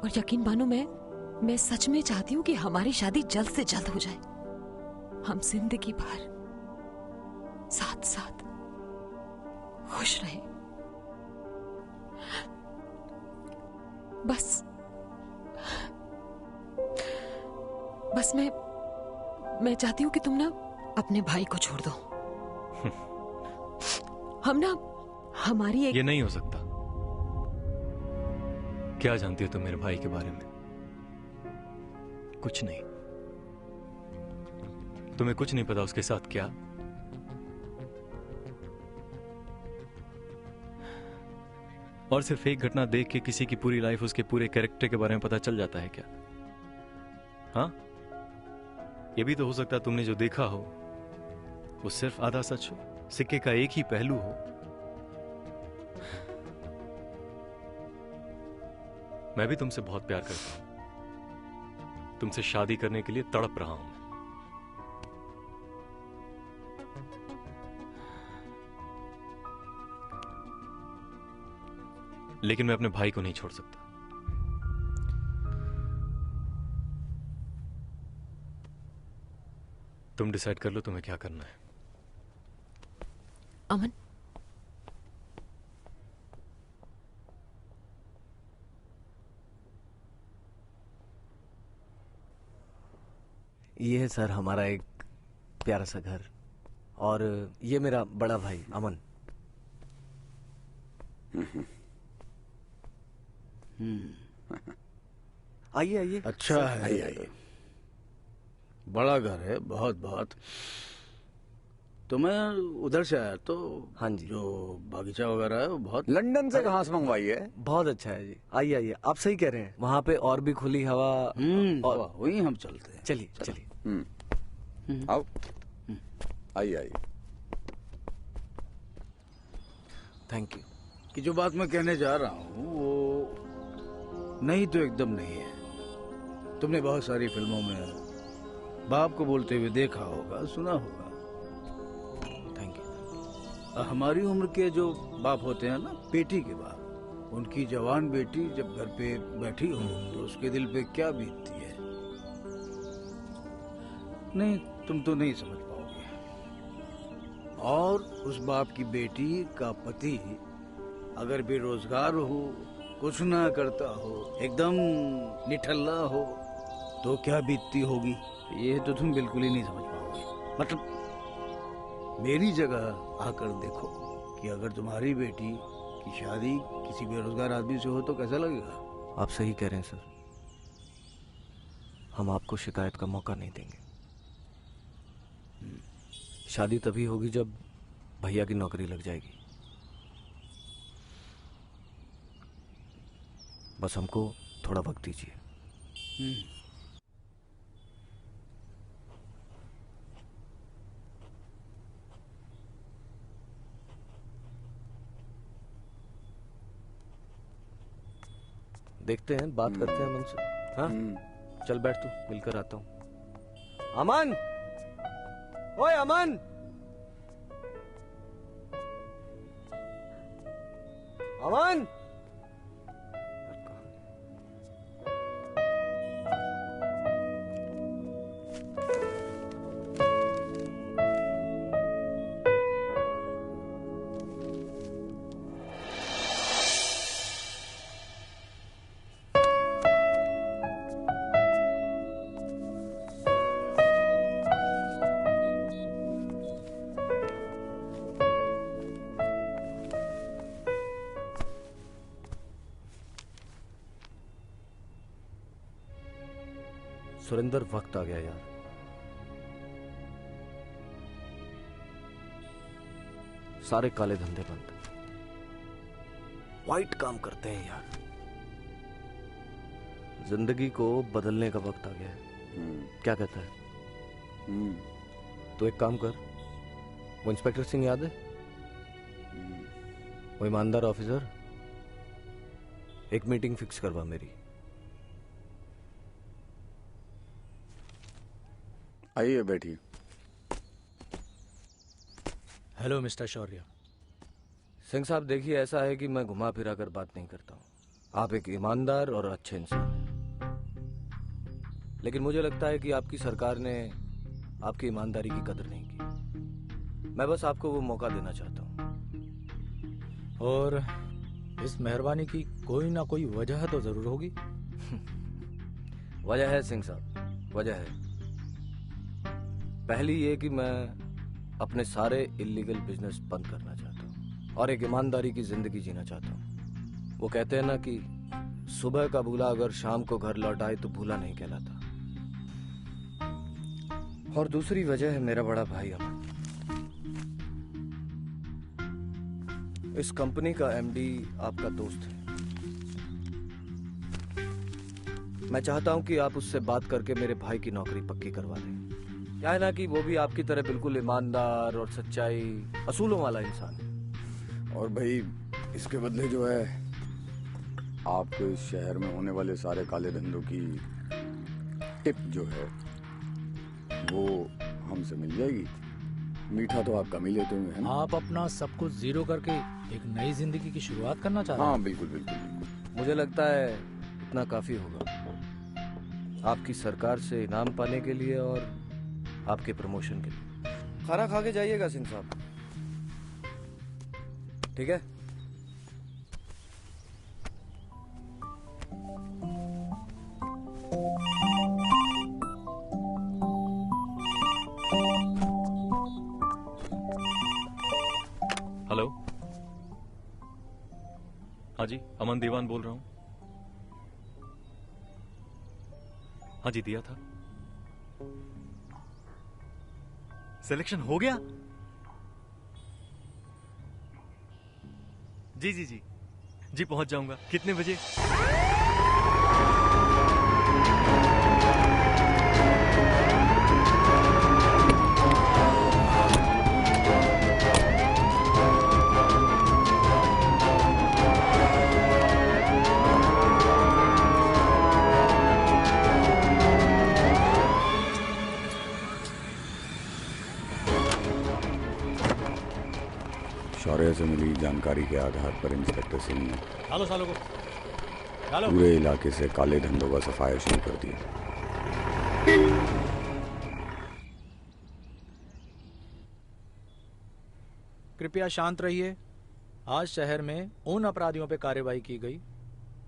और यकीन मानो, मैं सच में चाहती हूँ कि हमारी शादी जल्द से जल्द हो जाए। हम जिंदगी भर साथ साथ खुश रहे। बस मैं चाहती हूँ कि तुम ना अपने भाई को छोड़ दो। हम ना हमारी एक। ये नहीं हो सकता। क्या जानती हो तुम मेरे भाई के बारे में? कुछ नहीं। तुम्हें कुछ नहीं पता उसके साथ क्या। और सिर्फ एक घटना देख के किसी की पूरी लाइफ, उसके पूरे कैरेक्टर के बारे में पता चल जाता है क्या? हाँ, ये भी तो हो सकता है तुमने जो देखा हो वो सिर्फ आधा सच हो, सिक्के का एक ही पहलू हो। मैं भी तुमसे बहुत प्यार करता हूं। तुमसे शादी करने के लिए तड़प रहा हूं। लेकिन मैं अपने भाई को नहीं छोड़ सकता। तुम डिसाइड कर लो तुम्हें क्या करना है। अमन, ये है सर हमारा एक प्यारा सा घर, और ये मेरा बड़ा भाई अमन। आइए आइए। अच्छा है। आइए आइए। बड़ा घर है, बहुत बहुत। तो मैं उधर से आया तो हाँ जी, जो बागीचा वगैरह है वो बहुत लंदन से घास मंगवाई है। बहुत अच्छा है जी। आइए आइए, आप सही कह रहे हैं, वहाँ पे और भी खुली हवा। और वहीं हम चलते हैं। चलिए चलिए। आओ, आइए आइए। Thank you. कि जो बात मैं कहने जा रहा हूँ वो नहीं तो एकदम नहीं है। तुमने बहुत सारी फिल्मों में बाप को बोलते हुए देखा होगा, सुना होगा। Thank you. हमारी उम्र के जो बाप होते हैं ना, बेटी के बाप, उनकी जवान बेटी जब घर पे बैठी हो तो उसके दिल पे क्या बीतती है, नहीं तुम तो नहीं समझ पाओगे। और उस बाप की बेटी का पति अगर बेरोजगार हो, कुछ ना करता हो, एकदम निठल्ला हो, तो क्या बीतती होगी, ये तो तुम बिल्कुल ही नहीं समझ पाओगे। मतलब मेरी जगह आकर देखो कि अगर तुम्हारी बेटी की शादी किसी बेरोजगार आदमी से हो तो कैसा लगेगा। आप सही कह रहे हैं सर, हम आपको शिकायत का मौका नहीं देंगे। शादी तभी होगी जब भैया की नौकरी लग जाएगी। बस हमको थोड़ा वक्त दीजिए। देखते हैं, बात करते हैं अमन से। हाँ चल बैठ, तू मिलकर आता हूँ। अमन, ओए अमन, अमन। सुरेंद्र, वक्त आ गया यार। सारे काले धंधे बंद, वाइट काम करते हैं यार। जिंदगी को बदलने का वक्त आ गया है। क्या कहता है? तो एक काम कर, वो इंस्पेक्टर सिंह याद है, वो ईमानदार ऑफिसर, एक मीटिंग फिक्स करवा मेरी। आइए बैठिए। हेलो मिस्टर शौर्य। सिंह साहब देखिए, ऐसा है कि मैं घुमा फिरा कर बात नहीं करता हूँ। आप एक ईमानदार और अच्छे इंसान हैं, लेकिन मुझे लगता है कि आपकी सरकार ने आपकी ईमानदारी की कदर नहीं की। मैं बस आपको वो मौका देना चाहता हूँ। और इस मेहरबानी की कोई ना कोई वजह तो जरूर होगी। वजह है सिंह साहब, वजह है। पहली ये कि मैं अपने सारे इलीगल बिजनेस बंद करना चाहता हूँ और एक ईमानदारी की जिंदगी जीना चाहता हूँ। वो कहते हैं ना कि सुबह का भूला अगर शाम को घर लौट आए तो भूला नहीं कहलाता। और दूसरी वजह है मेरा बड़ा भाई अमन। इस कंपनी का एमडी आपका दोस्त है। मैं चाहता हूं कि आप उससे बात करके मेरे भाई की नौकरी पक्की करवा दें। क्या है ना कि वो भी आपकी तरह बिल्कुल ईमानदार और सच्चाई, असूलों वाला इंसान है। और भाई इसके बदले जो है आपको इस शहर में होने वाले सारे काले धंधों की टिप जो है वो हमसे मिल जाएगी। मीठा तो आप कम ही लेते होंगे, है ना? आप अपना सब कुछ जीरो करके एक नई जिंदगी की शुरुआत करना चाह रहे हैं? हाँ बिल्कुल बिल्कुल बिल्कुल। मुझे लगता है इतना काफी होगा आपकी सरकार से इनाम पाने के लिए और आपके प्रमोशन के लिए। खाना खा के जाइएगा सिंह साहब, ठीक है? हेलो, हाँ जी, अमन दीवान बोल रहा हूं। हाँ जी, दिया था। सिलेक्शन हो गया? जी जी जी जी, पहुंच जाऊंगा। कितने बजे? शौर्य से मिली जानकारी के आधार पर इंस्पेक्टर सिंह ने डालो सालों को, डालो। पूरे इलाके से काले धंधों का सफाया शुरू कर दिया। कृपया शांत रहिए। आज शहर में उन अपराधियों पर कार्रवाई की गई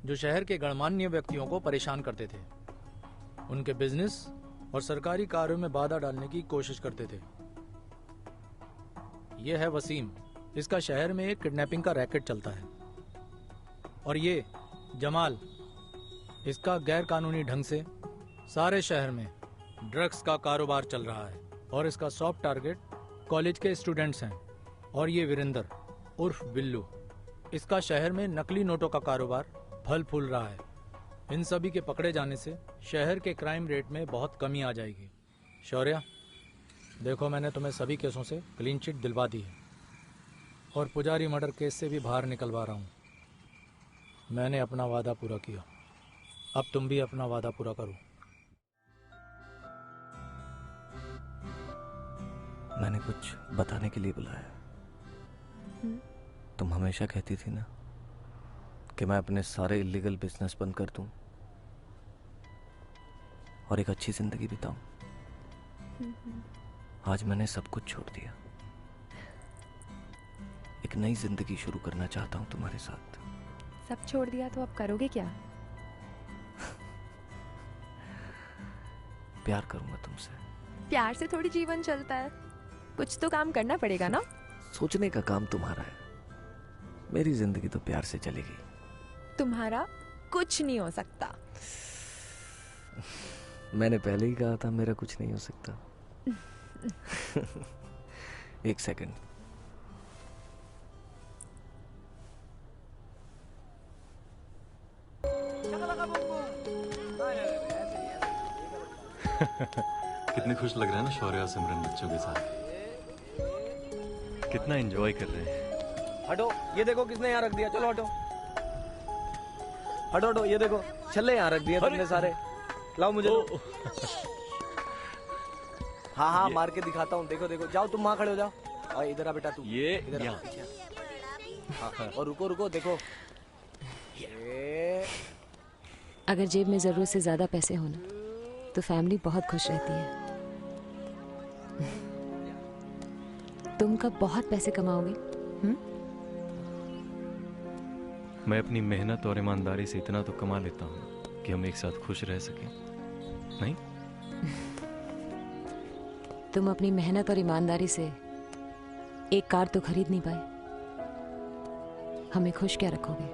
जो शहर के गणमान्य व्यक्तियों को परेशान करते थे, उनके बिजनेस और सरकारी कार्यों में बाधा डालने की कोशिश करते थे। यह है वसीम। इसका शहर में एक किडनैपिंग का रैकेट चलता है। और ये जमाल, इसका गैर कानूनी ढंग से सारे शहर में ड्रग्स का कारोबार चल रहा है और इसका सॉफ्ट टारगेट कॉलेज के स्टूडेंट्स हैं। और ये वीरेंद्र उर्फ बिल्लू, इसका शहर में नकली नोटों का कारोबार फल फूल रहा है। इन सभी के पकड़े जाने से शहर के क्राइम रेट में बहुत कमी आ जाएगी। शौर्या, देखो, मैंने तुम्हें सभी केसों से क्लीन चिट दिलवा दी है और पुजारी मर्डर केस से भी बाहर निकलवा रहा हूँ। मैंने अपना वादा पूरा किया, अब तुम भी अपना वादा पूरा करो। मैंने कुछ बताने के लिए बुलाया। तुम हमेशा कहती थी ना कि मैं अपने सारे इलीगल बिजनेस बंद कर दूं और एक अच्छी जिंदगी बिताऊं। आज मैंने सब कुछ छोड़ दिया। एक नई जिंदगी शुरू करना चाहता हूं तुम्हारे साथ। सब छोड़ दिया तो अब करोगे क्या? प्यार करूंगा तुमसे। प्यार से थोड़ी जीवन चलता है, कुछ तो काम करना पड़ेगा ना। सोचने का काम तुम्हारा है, मेरी जिंदगी तो प्यार से चलेगी। तुम्हारा कुछ नहीं हो सकता। मैंने पहले ही कहा था मेरा कुछ नहीं हो सकता। एक सेकंड। कितने खुश लग रहे हैं ना शौर्य और सिमरन बच्चों के साथ। कितना एंजॉय कर रहे हैं। हटो, ये देखो किसने यहाँ रख दिया। चलो हटो हटो हटो, ये देखो छल्ले यहाँ रख दिए तुमने सारे। लाओ मुझे दो। हाँ हाँ, मार के दिखाता हूँ। देखो देखो, जाओ तुम वहाँ खड़े हो जाओ। और इधर आ बेटा तू। ये इधर आ। हाँ, और रुको रुको, देखो ये। अगर जेब में जरूरत से ज्यादा पैसे हो ना तो फैमिली बहुत खुश रहती है। तुम कब बहुत पैसे कमाओगे? मैं अपनी मेहनत और ईमानदारी से इतना तो कमा लेता हूँ कि हम एक साथ खुश रह सकें। नहीं? तुम अपनी मेहनत और ईमानदारी से एक कार तो खरीद नहीं पाए, हमें खुश क्या रखोगे?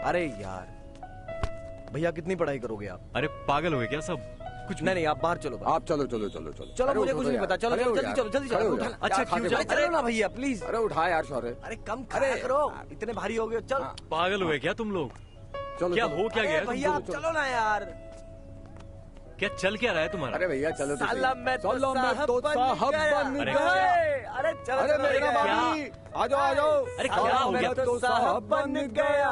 अरे यार भैया, कितनी पढ़ाई करोगे आप? अरे पागल हो गए क्या सब? कुछ नहीं, आप बाहर चलो। आप चलो चलो चलो चलो। चलो, मुझे कुछ नहीं पता। चलो जल्दी चलो, जल्दी चलो। अच्छा क्यों जाओ? चलो ना भैया प्लीज। अरे उठा यार शौर्य। अरे कम करो, इतने भारी हो गए। चल। पागल हो गए क्या तुम लोग? चलो क्या चलो। हो क्या गया? भैया आप चलो ना यार। क्या चल क्या रहा है तुम्हारा? अरे भैया चलो तो साला सही। मैं तो चलो मैं साहब तो बन साहब गया। बन अरे गया। अरे चलो अरे चलो, मेरा क्या? भाभी आ जाओ आ जाओ। अरे क्या हो मैं गया? तो साहब बन गया।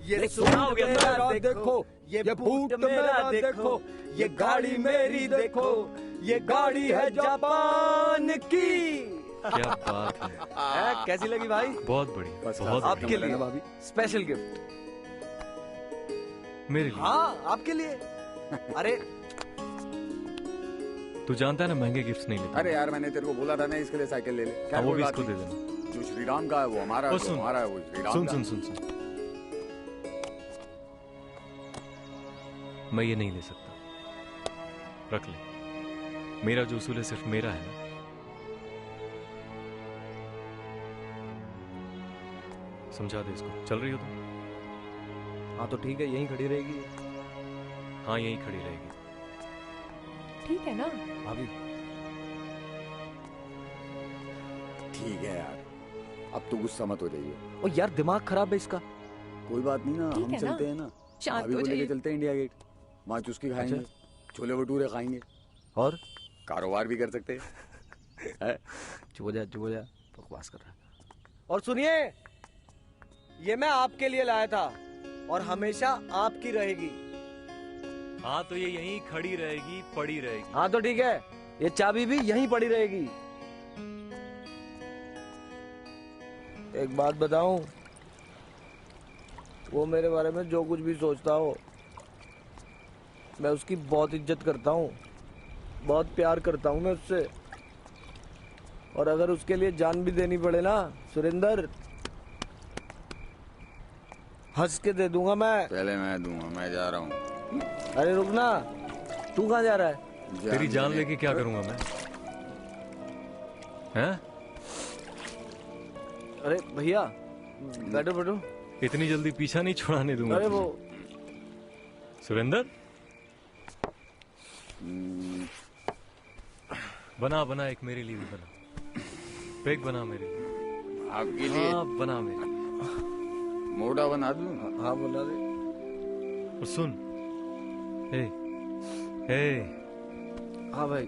ये सूट क्या हो गया? मेरा देखो, ये बूट मेरा देखो, ये गाड़ी मेरी देखो, ये गाड़ी है जापान की। क्या बात है। कैसी लगी भाई? बहुत बढ़िया, बहुत आपके बढ़िया। लिए भाभी स्पेशल गिफ्ट। मेरे लिए। हाँ आपके लिए। अरे तू जानता है ना महंगे गिफ्ट्स नहीं लेते। अरे यार मैंने तेरे को बोला था ना इसके लिए साइकिल ले ले। हाँ, खैर वो कोई भी बात इसको दे नहीं। देना। जो श्री राम का है वो हमारा है, और जो सुन हमारा है वो श्री राम सुन का। सुन सुन सुन मैं ये नहीं ले सकता। रख ले। मेरा जो उसूल है सिर्फ मेरा है ना। समझा दे इसको। चल रही हो तुम? हाँ तो ठीक है, यहीं खड़ी रहेगी। हाँ यहीं खड़ी रहेगी। ठीक है ना भाभी? ठीक है यार, अब तो गुस्सा मत हो जाइए। ओ यार दिमाग खराब है इसका। कोई बात नहीं ना, ठीक हम है ना? चलते हैं ना। शांत भाभी हो को लेके जाइए। चलते हैं इंडिया गेट। वहाँ चुस्की खाएंगे, छोले भटूरे खाएंगे और कारोबार भी कर सकते हैं। चुप हो जा बकवास कर रहा है। और सुनिए, ये मैं आपके लिए लाया था और हमेशा आपकी रहेगी। हाँ तो ये यहीं खड़ी रहेगी, पड़ी रहेगी। हाँ तो ठीक है, ये चाबी भी यहीं पड़ी रहेगी। एक बात बताऊं, वो मेरे बारे में जो कुछ भी सोचता हो, मैं उसकी बहुत इज्जत करता हूँ, बहुत प्यार करता हूँ मैं उससे। और अगर उसके लिए जान भी देनी पड़े ना सुरेंद्र, हंस के दे दूंगा मैं। पहले मैं दूंगा, मैं जा रहा हूँ। अरे रुकना, तू कहाँ जा रहा है? तेरी जान लेके क्या करूंगा मैं? हैं? अरे भैया बैठो बैठो। इतनी जल्दी पीछा नहीं छुड़ाने दूंगा। अरे वो सुरेंद्र, बना एक मेरे लिए भी बना। पेग बना मेरे लिए। आपके लिए? हाँ बना मेरे लिए। मोटा बना दूं? हाँ बना दे। और सुन, हे हाँ भाई।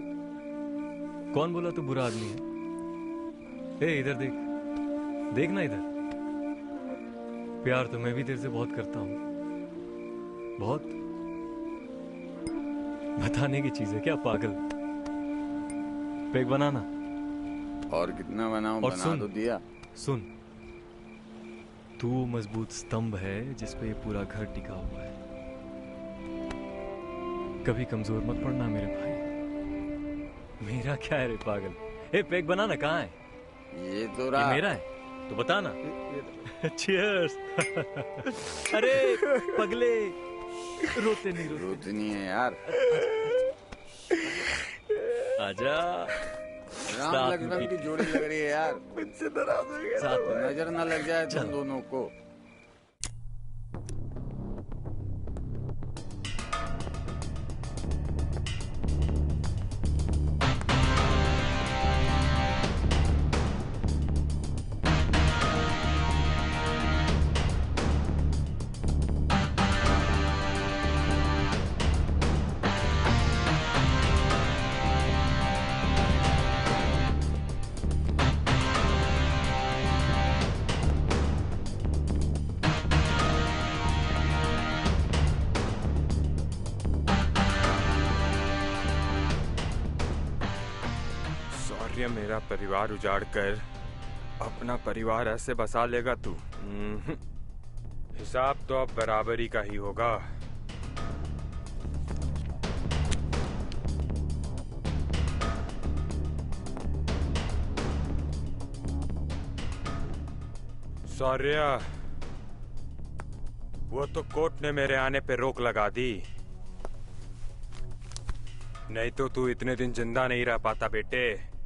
कौन बोला तू बुरा आदमी है? इधर देख, देखना इधर। प्यार तो मैं भी तेरे से बहुत करता हूँ, बहुत। बताने की चीज है क्या पागल? पेग बनाना। और कितना बनाऊं? और बना सुन, तो दिया। सुन, तू वो मजबूत स्तंभ है जिस पे ये पूरा घर टिका हुआ है। कभी कमजोर मत पड़ना मेरे भाई। मेरा क्या है रे पागल? पेग बनाना कहाँ है? ये तो ये रहा। मेरा है तो बताना। चीयर्स। अरे पगले, रोते नहीं है यार। आजा। राम लक्ष्मण की जोड़ी लग रही है यार। मुझसे नाराज हो गया। साथ में। नजर न लग जाए तुम दोनों को। शौर्य, मेरा परिवार उजाड़ कर अपना परिवार ऐसे बसा लेगा तू? हिसाब तो अब बराबरी का ही होगा। शौर्य, वो तो कोर्ट ने मेरे आने पे रोक लगा दी, नहीं तो तू इतने दिन जिंदा नहीं रह पाता बेटे।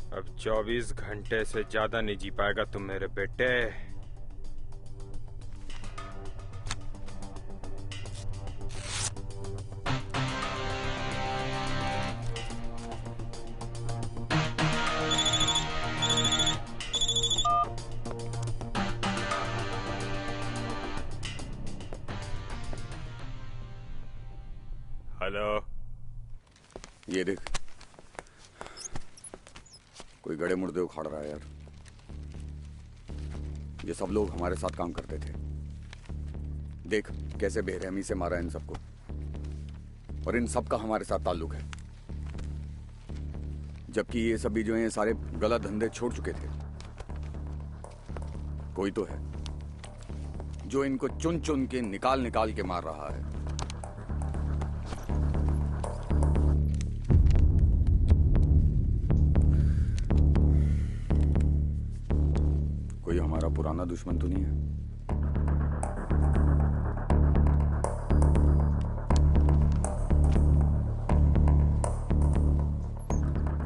अब 24 घंटे से ज्यादा नहीं जी पाएगा तुम मेरे बेटे। ये देख, कोई गड़े मुर्दे उखाड़ रहा है यार। ये सब लोग हमारे साथ काम करते थे। देख कैसे बेरहमी से मारा इन सबको, और इन सब का हमारे साथ ताल्लुक है, जबकि ये सभी जो हैं ये सारे गलत धंधे छोड़ चुके थे। कोई तो है जो इनको चुन चुन के निकाल निकाल के मार रहा है। कोई हमारा पुराना दुश्मन तो नहीं है?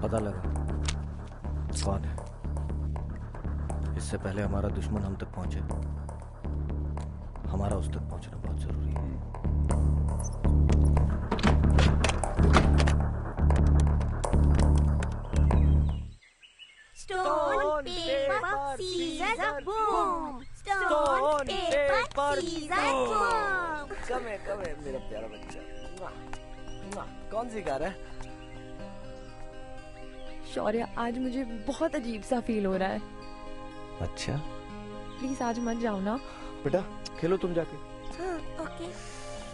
पता लगा कौन है। इससे पहले हमारा दुश्मन हम तक पहुंचे, हमारा उस तक पहुंचना बहुत जरूरी है। Stone, paper, scissors, boom. Stone, paper, scissors, boom. कम है मेरा प्यारा बच्चा। कौन सी कार है? शौर्य, आज मुझे बहुत अजीब सा फील हो रहा है। अच्छा, प्लीज आज मत जाओ ना। बेटा खेलो तुम जाके। हाँ, ओके।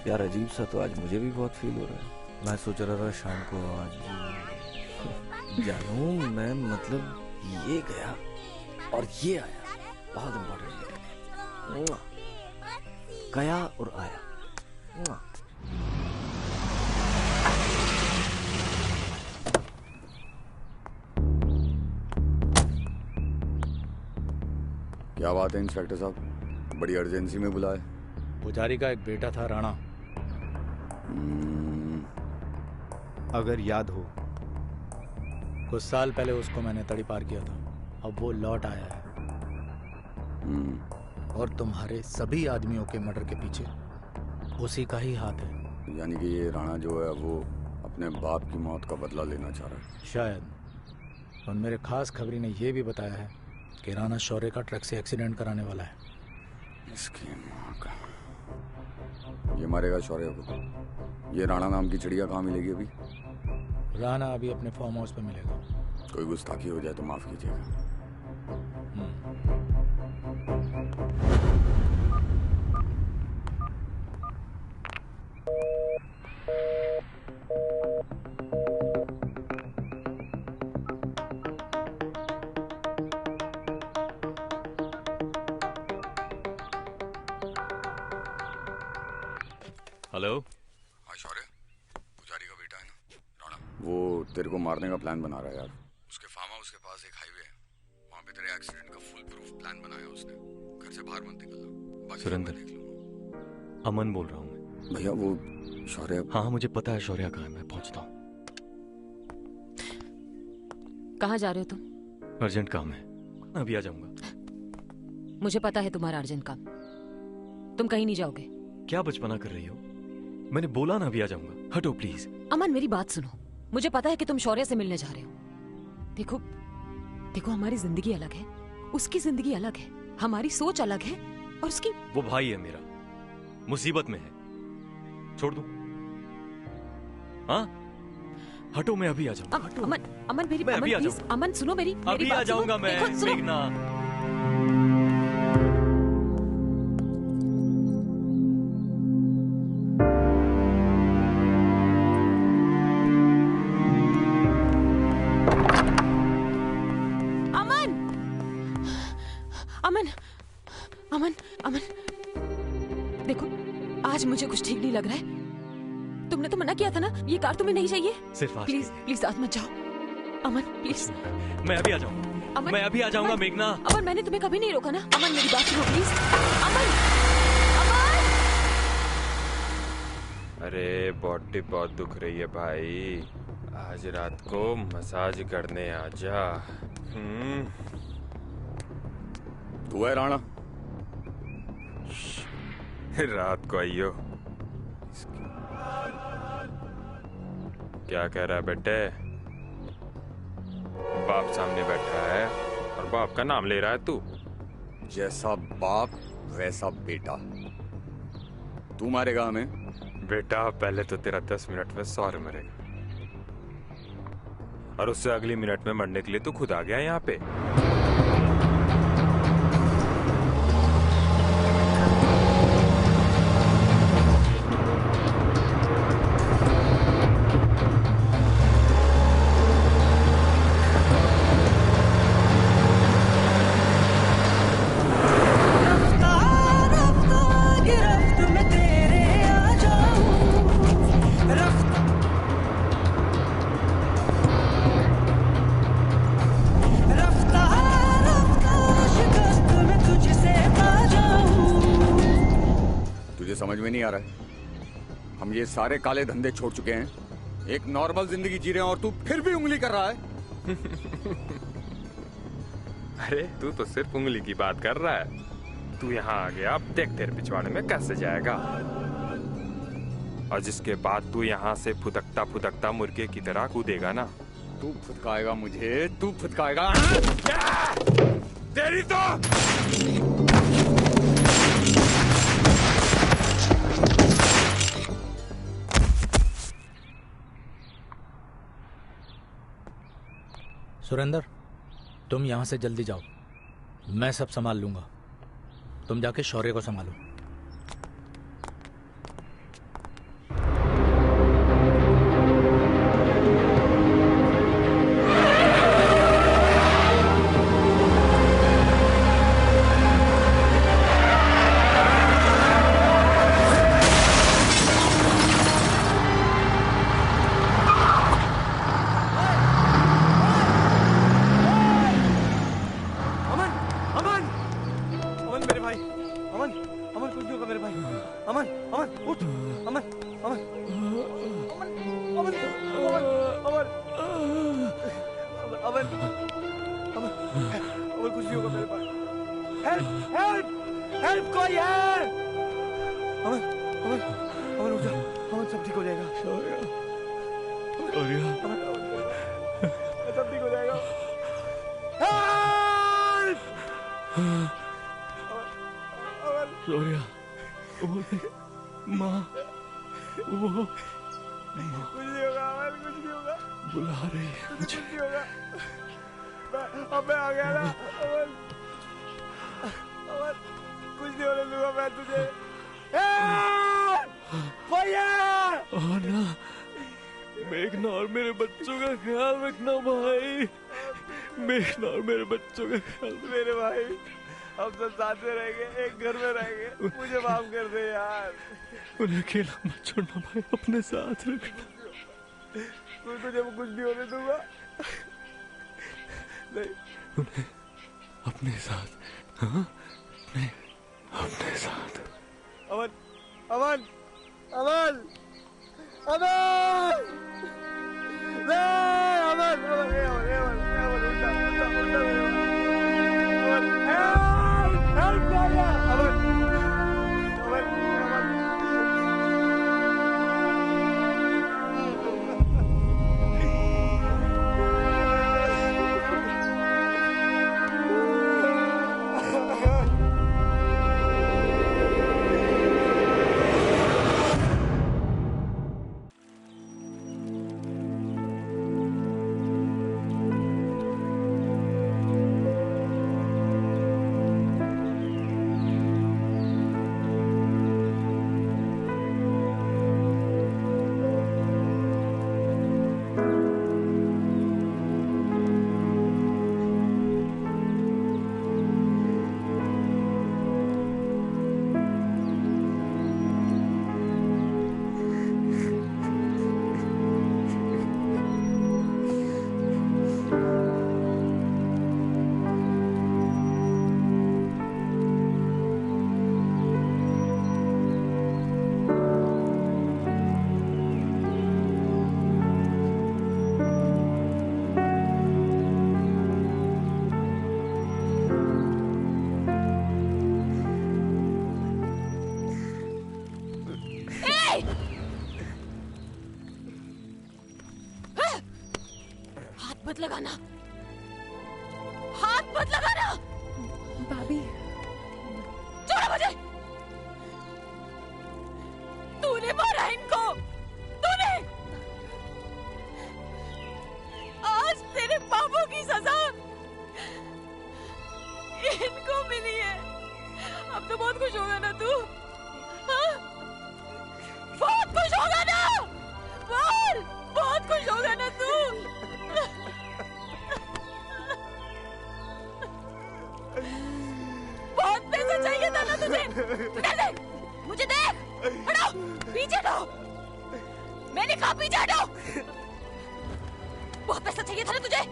यार अजीब सा तो आज मुझे भी बहुत फील हो रहा है। मैं सोच रहा था शाम को आज जानू मैं, मतलब ये गया और ये आया, बहुत इम्पोर्टेंट। गया और आया। क्या बात है इंस्पेक्टर साहब, बड़ी अर्जेंसी में बुलाए? पुजारी का एक बेटा था राणा। अगर याद हो, कुछ साल पहले उसको मैंने तड़ी पार किया था। अब वो लौट आया है और तुम्हारे सभी आदमियों के मर्डर के पीछे उसी का ही हाथ है। यानी कि ये राणा जो है वो अपने बाप की मौत का बदला लेना चाह रहा है शायद। और मेरे खास खबरी ने यह भी बताया है कि राणा शौर्य का ट्रक से एक्सीडेंट कराने वाला है। इसकी माँ का, ये मारेगा शौर्य को। ये राणा नाम की चिड़िया कहाँ मिलेगी अभी? राणा अभी अपने फार्म हाउस पे मिलेगा। कोई गुस्ताखी हो जाए तो माफ कीजिएगा। हेलो। हाँ शौर्य, पुजारी का बेटा है ना राणा, वो तेरे को मारने का प्लान बना रहा है यार। उसके फार्म हाउस के पास एक हाईवे है, वहाँ पे तेरे एक्सीडेंट का फुल प्रूफ प्लान बनाया उसने। घर से बाहर मत निकलना। सुरेंद्र, अमन बोल रहा हूँ मैं। भैया वो शौर्य। हाँ मुझे पता है शौर्य कहाँ है, मैं पहुँचता हूँ। कहाँ जा रहे हो तुम? अर्जेंट काम है, मैं अभी आ जाऊंगा। मुझे पता है तुम्हारा अर्जेंट काम, तुम कहीं नहीं जाओगे। क्या बचपना कर रही हो? मैंने बोला ना अभी आ जाऊंगा, हटो प्लीज। अमन मेरी बात सुनो, मुझे पता है कि तुम शौर्य से मिलने जा रहे हो। देखो देखो, हमारी जिंदगी अलग है, उसकी जिंदगी अलग है, हमारी सोच अलग है, और उसकी। वो भाई है मेरा, मुसीबत में है, छोड़ दूं? हाँ हटो, मैं अभी आ जाऊंगा। अमन मेरी, मैं अभी आ प्लीज, जाऊंगा। अमन सुनो मेरी अभी आ जाऊंगा मैं। मेघना, अमन अमन देखो, आज मुझे कुछ ठीक नहीं लग रहा है। तुमने तो मना किया था ना, ये कार तुम्हें नहीं चाहिए। सिर्फ आज प्लीज प्लीज साथ मत जाओ अमन, प्लीज। मैं अभी आ जाऊंगा, मैं अभी आ जाऊंगा मेघना। अमन मैंने तुम्हें कभी नहीं रोका ना। अमन मेरी बात सुनो प्लीज। अमन अरे बॉडी बहुत दुख रही है भाई, आज रात को मसाज करने आजा। तू है राणा? रात को आइयो। क्या कह रहा है बेटे? बाप सामने बैठा है और बाप का नाम ले रहा है तू। जैसा बाप वैसा बेटा। तू मारेगा हमें? बेटा पहले तो तेरा 10 मिनट में 100 मरेगा। और उससे अगली मिनट में मरने के लिए तू खुद आ गया यहाँ पे। समझ में नहीं आ रहा है, हम ये सारे काले धंधे छोड़ चुके हैं, एक नॉर्मल जिंदगी जी रहे हैं और तू फिर भी उंगली कर रहा है। अरे तू तो सिर्फ उंगली की बात कर रहा है। तू यहाँ आ गया, अब देख तेरे पिछवाड़े में कैसे जाएगा। और जिसके बाद तू यहाँ से फुदकता फुदकता मुर्गे की तरह कूदेगा ना। तू फुदकाएगा मुझे, तू फुदकाएगा। तेरी तो सुरेंद्र, तुम यहाँ से जल्दी जाओ, मैं सब संभाल लूंगा। तुम जाके शौर्य को संभालो। मेरे भाई, हम सब साथ में रहेंगे, एक घर में रहेंगे, मुझे माफ कर दे यार। उन्हें अकेला मत छोड़ना भाई, अपने साथ रखना। तुझे कुछ नहीं होने दूंगा। नहीं, उन्हें अपने साथ, हाँ, अपने साथ। अमन, अमन, अमन, अमन, नहीं, अमन, अमन, अमन, अमन, उल्टा, उल्टा, उल्टा, अमन, हेल्प, हेल्प करो, अमन, अमन, मत लगाना, हाथ मत लगाना। भाभी, छोड़ो मुझे। तूने मारा इनको, तूने। आज बहुत खुश होगा ना तू? हाँ? बहुत खुश होगा ना? बोल, बहुत खुश होगा ना तू? बहुत पैसा चाहिए था ना तुझे? दे दे, मुझे दे। हटो, पीछे हटो। मैंने कहा पीछे हटो। बहुत पैसा चाहिए था ना तुझे?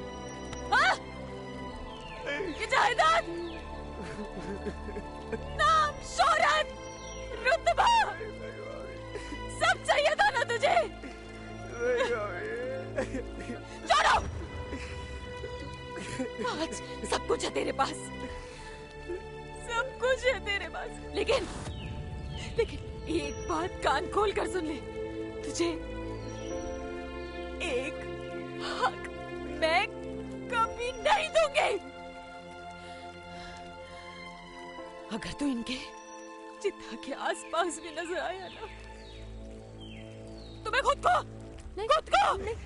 हाँ? ये जायदाद, नाम, शोहरत, रुतबा, सब चाहिए था ना तुझे? छोड़ो। आज सब कुछ है तेरे पास, सब कुछ है तेरे पास, लेकिन एक बात कान खोल कर सुन ले, तुझे एक हक मैं कभी नहीं दूंगी। अगर तू इनके चिता के आसपास भी नजर आया ना, तो मैं खुद को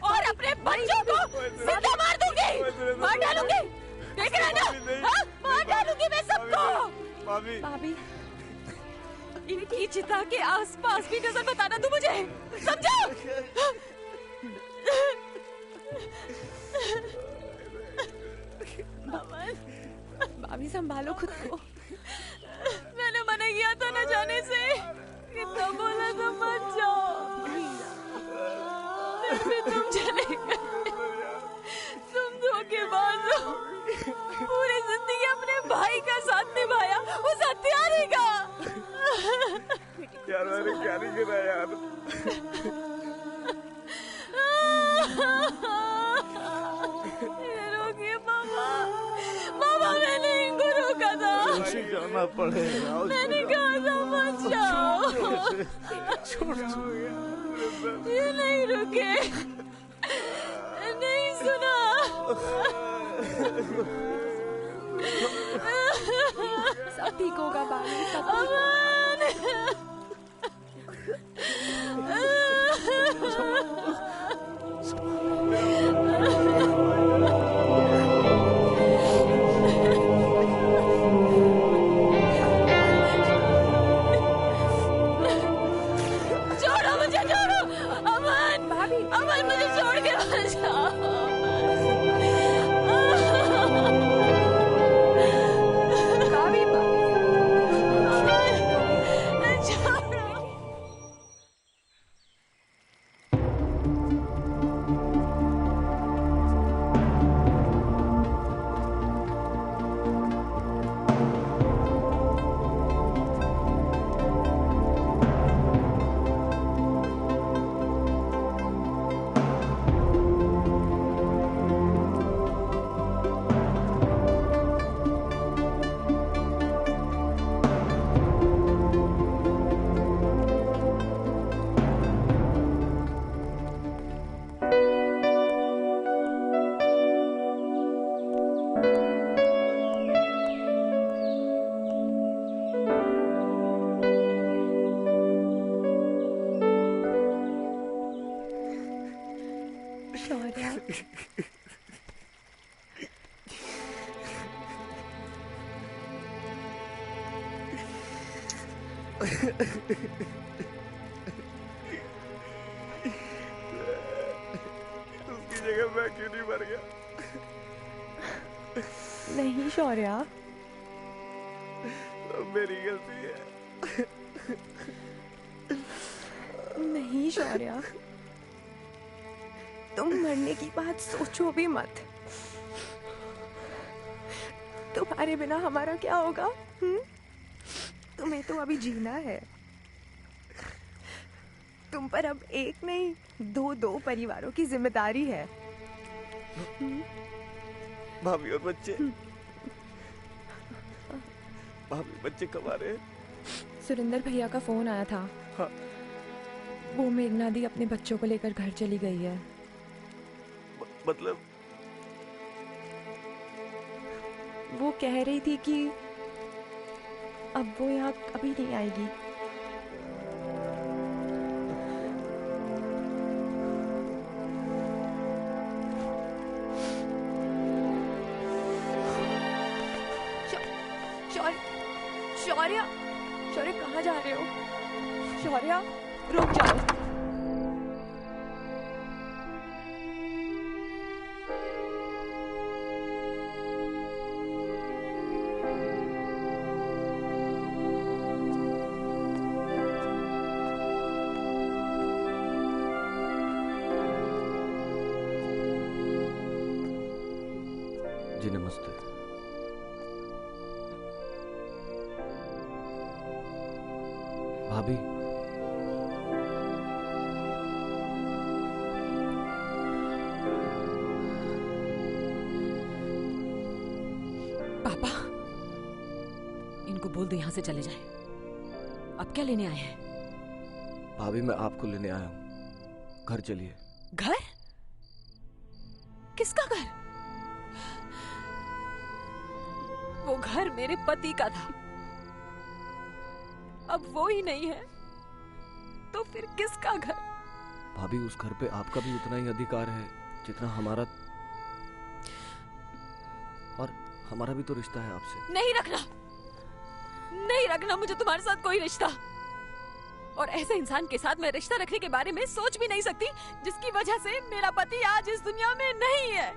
और अपने बच्चों को जिंदा मार दूंगी, मार डालूंगी। देख रहे ना? हाँ? मार डालूंगी मैं सबको। भाभी, इनकी चिता के आसपास भी नजर बताना तू मुझे, समझा? भाभी संभालो खुद को। मैंने मना किया था ना जाने से, कितना बोला था मत जाओ, फिर भी तुम चले गए। तुम धोखेबाज हो। पूरी जिंदगी अपने भाई का साथ निभाया उस हत्यारे का। यार मैंने क्या नहीं करा यार। रोकिए मामा, मामा मैंने इनको रोका था। जाना पड़ेगा। मैंने कहा था मत जाओ। ये नहीं रुके, नहीं सुना। सब ठीक होगा भाभी, सब छोड़ो मुझे, छोड़ो। अमन, भाभी, अमन मुझे छोड़ के मत जाओ। उसकी जगह मैं क्यों नहीं मर गया? नहीं शौर्या, तो मेरी गलती है। नहीं शौर्या, तुम मरने की बात सोचो भी मत। तुम्हारे बिना हमारा क्या होगा? तुम्हें तो अभी जीना है। तुम पर अब एक नहीं दो परिवारों की जिम्मेदारी है। भाभी और बच्चे, भाभी बच्चे कब आ रहे हैं? सुरेंद्र भैया का फोन आया था। हाँ। वो मेघना दी अपने बच्चों को लेकर घर चली गई है। मतलब? वो कह रही थी कि अब वो यहाँ कभी नहीं आएगी। शौर्या, शौर्य कहाँ जा रहे हो? शौर्य रुक जाओ। जी नमस्ते। भाभी, पापा, इनको बोल दो यहाँ से चले जाए। अब क्या लेने आए हैं? भाभी मैं आपको लेने आया हूँ। घर चलिए। घर? किसका घर? वो घर मेरे पति का था, अब वो ही नहीं है, तो फिर किसका घर? भाभी उस घर पे आपका भी उतना ही अधिकार है जितना हमारा, और हमारा भी तो रिश्ता है आपसे। नहीं रखना, नहीं रखना मुझे तुम्हारे साथ कोई रिश्ता। और ऐसे इंसान के साथ मैं रिश्ता रखने के बारे में सोच भी नहीं सकती जिसकी वजह से मेरा पति आज इस दुनिया में नहीं है।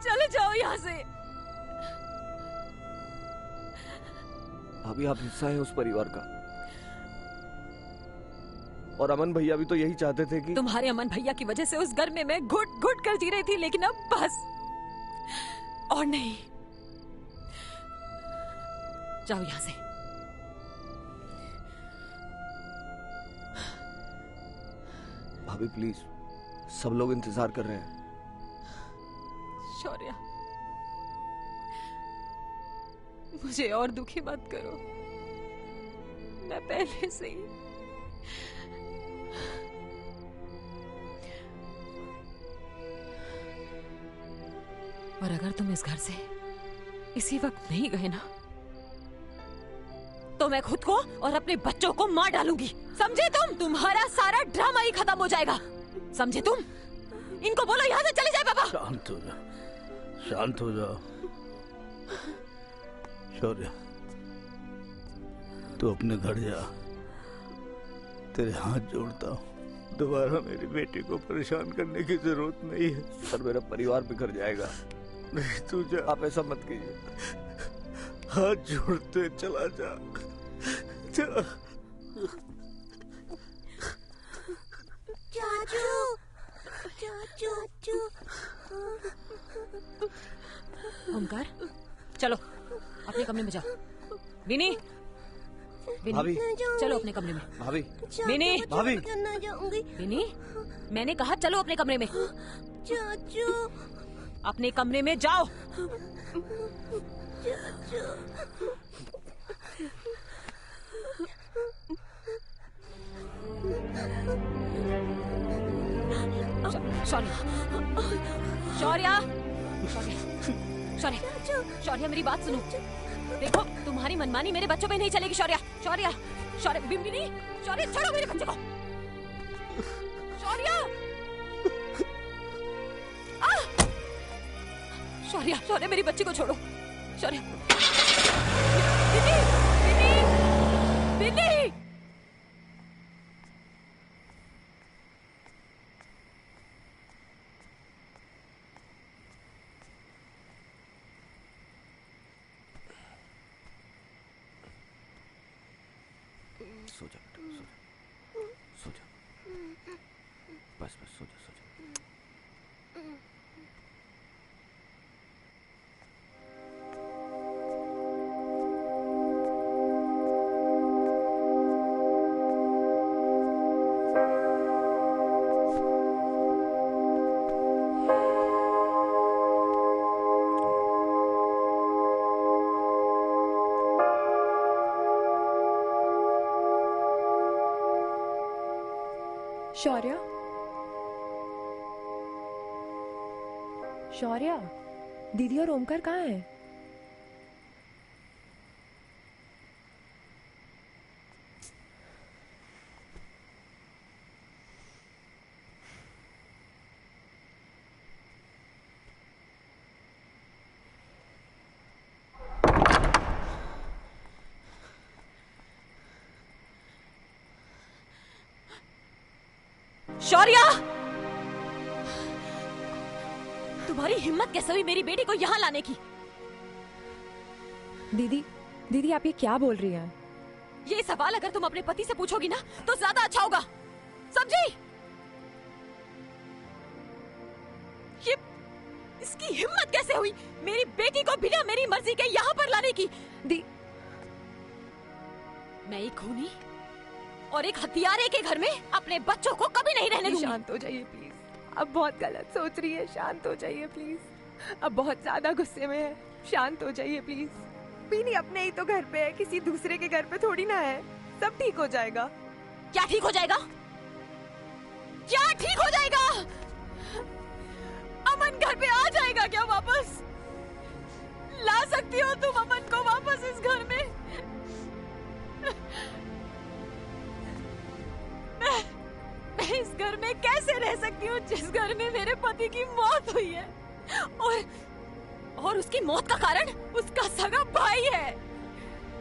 चले जाओ यहाँ से। भाभी आप हिस्सा हैं उस परिवार का, और अमन भैया भी तो यही चाहते थे कि तुम्हारे अमन भैया की वजह से उस घर में मैं घुट घुट कर जी रही थी, लेकिन अब बस और नहीं। जाओ यहां से। भाभी प्लीज, सब लोग इंतजार कर रहे हैं। शौर्य, मुझे और दुखी मत करो। मैं पहले से ही और अगर तुम इस घर से इसी वक्त नहीं गए ना, तो मैं खुद को और अपने बच्चों को मार डालूंगी। समझे तुम? तुम्हारा सारा ड्रामा ही खत्म हो जाएगा। समझे तुम? इनको बोलो यहाँ से चले जाए। पापा शांत हो जा, शांत हो जाओ। शौर्य, तू अपने घर जा। तेरे हाथ जोड़ता हूँ, दोबारा मेरी बेटी को परेशान करने की जरूरत नहीं है। सर मेरा परिवार बिखर जाएगा। नहीं तू जा, आप ऐसा मत कीजिए। हाथ जोड़ते चला जा, जा। चाचू, चाचू, ओमकार, चलो अपने कमरे में जाओ। विनी, भाभी, चलो अपने कमरे में। भाभी, विनी, भाभी, विनी, मैंने कहा चलो अपने कमरे में। चाचू, अपने कमरे में जाओ। शौर्य, शौर्य, शौर्य, शौर्य मेरी बात सुनो। देखो तुम्हारी मनमानी मेरे बच्चों पे नहीं चलेगी। शौर्य, शौर्य, शौर्य, बिम्बिनी, शौर्य छोड़ो मेरे बच्चे को। शौर्य, शौर्य, शौर्य मेरी बच्ची को छोड़ो। शौर्य, बिन्नी, बिन्नी, बिन्नी। सो जा बेटा, सो जा, सो जा, बस बस सो जा, सो जा। शौर्य, शौर्य, दीदी और ओमकार कहाँ हैं? शौर्या, तुम्हारी हिम्मत कैसे हुई मेरी बेटी को यहाँ लाने की? दीदी, दीदी आप ये क्या बोल रही हैं? ये सवाल अगर तुम अपने पति से पूछोगी ना तो ज्यादा अच्छा होगा, समझी? ये इसकी हिम्मत कैसे हुई मेरी बेटी को बिना मेरी मर्जी के यहाँ पर लाने की? मैं एक खूनी और एक हत्यारे के घर में अपने बच्चों को कभी नहीं रहने दूंगी। शांत हो जाइए प्लीज, अब बहुत गलत सोच रही है, शांत हो जाइए प्लीज। अब बहुत ज्यादा गुस्से में है, शांत हो जाइए प्लीज। बीनी अपने ही तो घर पे है, किसी दूसरे के घर पे थोड़ी ना है। सब ठीक हो जाएगा। क्या ठीक हो जाएगा? क्या ठीक हो जाएगा? अमन घर पे आ जाएगा क्या वापस? ला सकती हो तुम अमन को वापस इस घर में? मैं इस घर में कैसे रह सकती हूँ जिस घर में मेरे पति की मौत हुई है और उसकी मौत का कारण उसका सगा भाई है।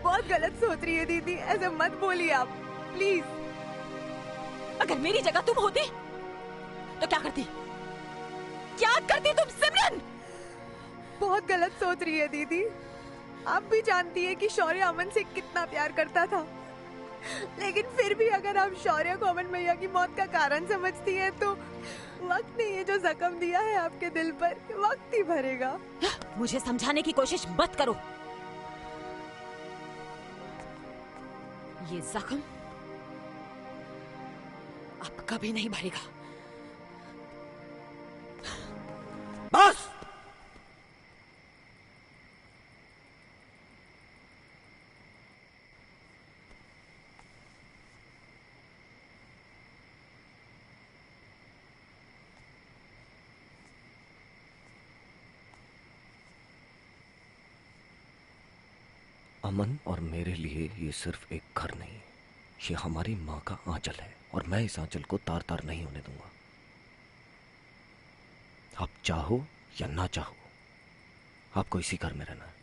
बहुत गलत सोच रही है दीदी, ऐसे मत बोलिए आप प्लीज। अगर मेरी जगह तुम होती तो क्या करती? क्या करती तुम सिमरन? बहुत गलत सोच रही है दीदी। आप भी जानती है कि शौर्य अमन से कितना प्यार करता था, लेकिन फिर भी अगर आप शौर्य को अमन भैया की मौत का कारण समझती है तो वक्त ने ये जो जख्म दिया है आपके दिल पर, वक्त ही भरेगा। मुझे समझाने की कोशिश मत करो। ये जख्म अब कभी नहीं भरेगा। बस! अमन और मेरे लिए ये सिर्फ एक घर नहीं, ये हमारी माँ का आंचल है और मैं इस आंचल को तार तार नहीं होने दूंगा। आप चाहो या ना चाहो, आपको इसी घर में रहना है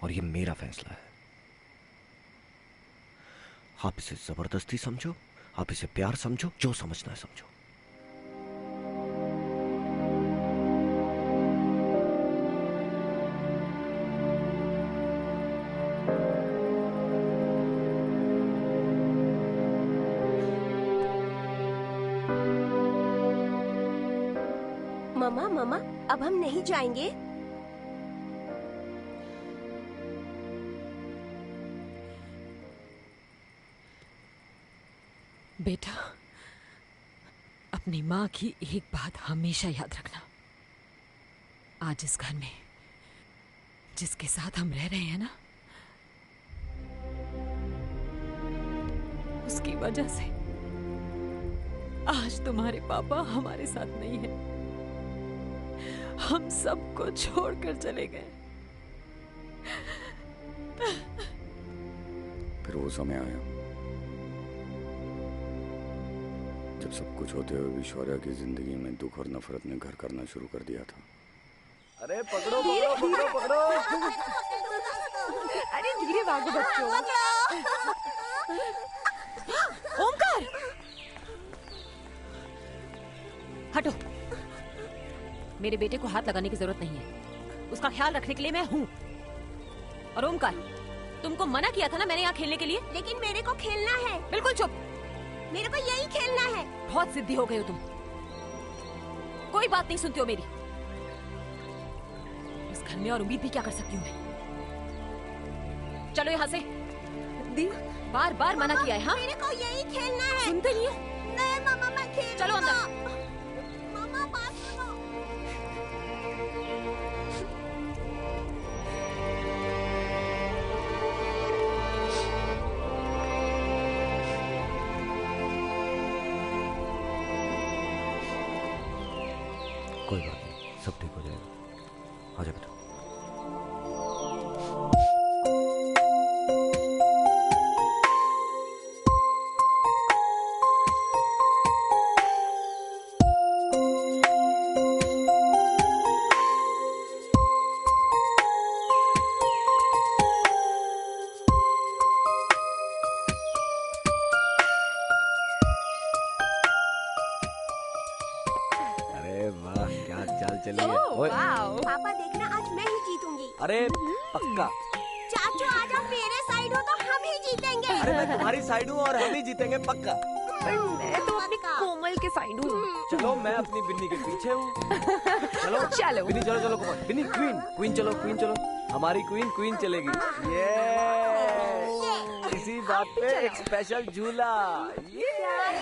और ये मेरा फैसला है। आप इसे जबरदस्ती समझो, आप इसे प्यार समझो, जो समझना है समझो। मम्मा मम्मा, अब हम नहीं जाएंगे। बेटा, अपनी माँ की एक बात हमेशा याद रखना। आज इस घर में जिसके साथ हम रह रहे हैं ना, उसकी वजह से आज तुम्हारे पापा हमारे साथ नहीं है। हम सबको छोड़कर चले गए। फिर वो समय आया जब सब कुछ होते हुए भी शौर्य की जिंदगी में दुख और नफरत ने घर करना शुरू कर दिया था। अरे पकड़ो पकड़ो पकड़ो पकड़ो! अरे धीरे भागो बच्चों। ओमकार, हटो। मेरे बेटे को हाथ लगाने की जरूरत नहीं है, उसका ख्याल रखने के लिए मैं हूँ। और ओमकार, तुमको मना किया था ना मैंने यहाँ खेलने के लिए। लेकिन मेरे को खेलना है। बिल्कुल चुप, मेरे को यही खेलना है। बहुत जिद्दी हो गए हो तुम, कोई बात नहीं सुनते हो मेरी। इस घर में और उम्मीद भी क्या कर सकती हूँ मैं। चलो यहाँ से। दी, बार बार मना किया है। हाँ, मेरे को यही खेलना है। सुनते नहीं हो? नहीं मामा, मैं खेल। चलो अंदर। मामा बात सुनो। कोई बात नहीं, सब ठीक हो जाएगा। आजा बेटा। चल चलिए। ओए, पापा देखना आज मैं ही जीतूंगी। अरे पक्का। चाचू आज आप मेरे साइड हो तो हम ही जीतेंगे। अरे मैं तुम्हारी साइड हूँ और हम ही जीतेंगे पक्का। मैं तो अपनी कोमल के साइड हूँ। चलो मैं अपनी बिन्नी के पीछे हूँ। चलो चलो बिन्नी, चलो चलो कोमल। बिन्नी क्वीन, क्वीन चलो, क्वीन चलो। हमारी क्वीन, क्वीन चलेगी। ये इसी बात पे एक स्पेशल झूला।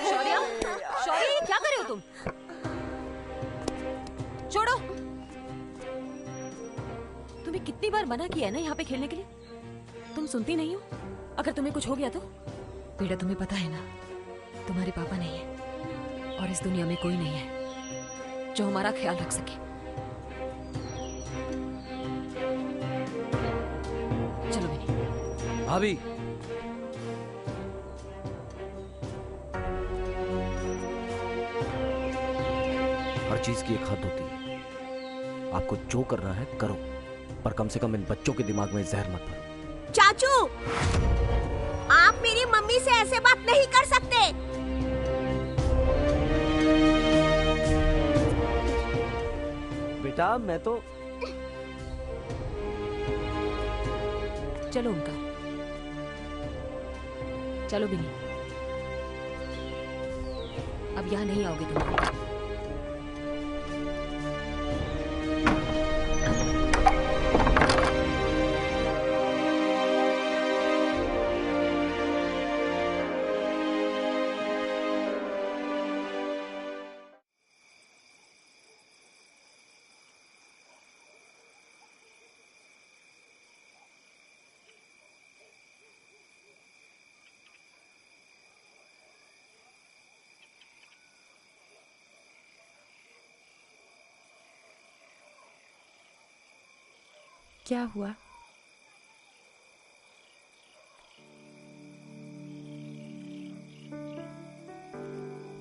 शौर्या, शौर्या क्या कर रहे हो तुम? छोड़ो। तुम्हें कितनी बार मना किया है ना यहाँ पे खेलने के लिए? तुम सुनती नहीं हो? अगर तुम्हें कुछ हो गया तो? बेटा तुम्हें पता है ना, तुम्हारे पापा नहीं है और इस दुनिया में कोई नहीं है जो हमारा ख्याल रख सके। चलो बेटी। भाभी, हर चीज की एक हद होती है। आपको जो करना है करो, पर कम से कम इन बच्चों के दिमाग में जहर मत भरो। चाचू, आप मेरी मम्मी से ऐसे बात नहीं कर सकते। बेटा मैं तो चलो उनका, चलो बिनी, अब यहाँ नहीं आओगे तुम। क्या हुआ?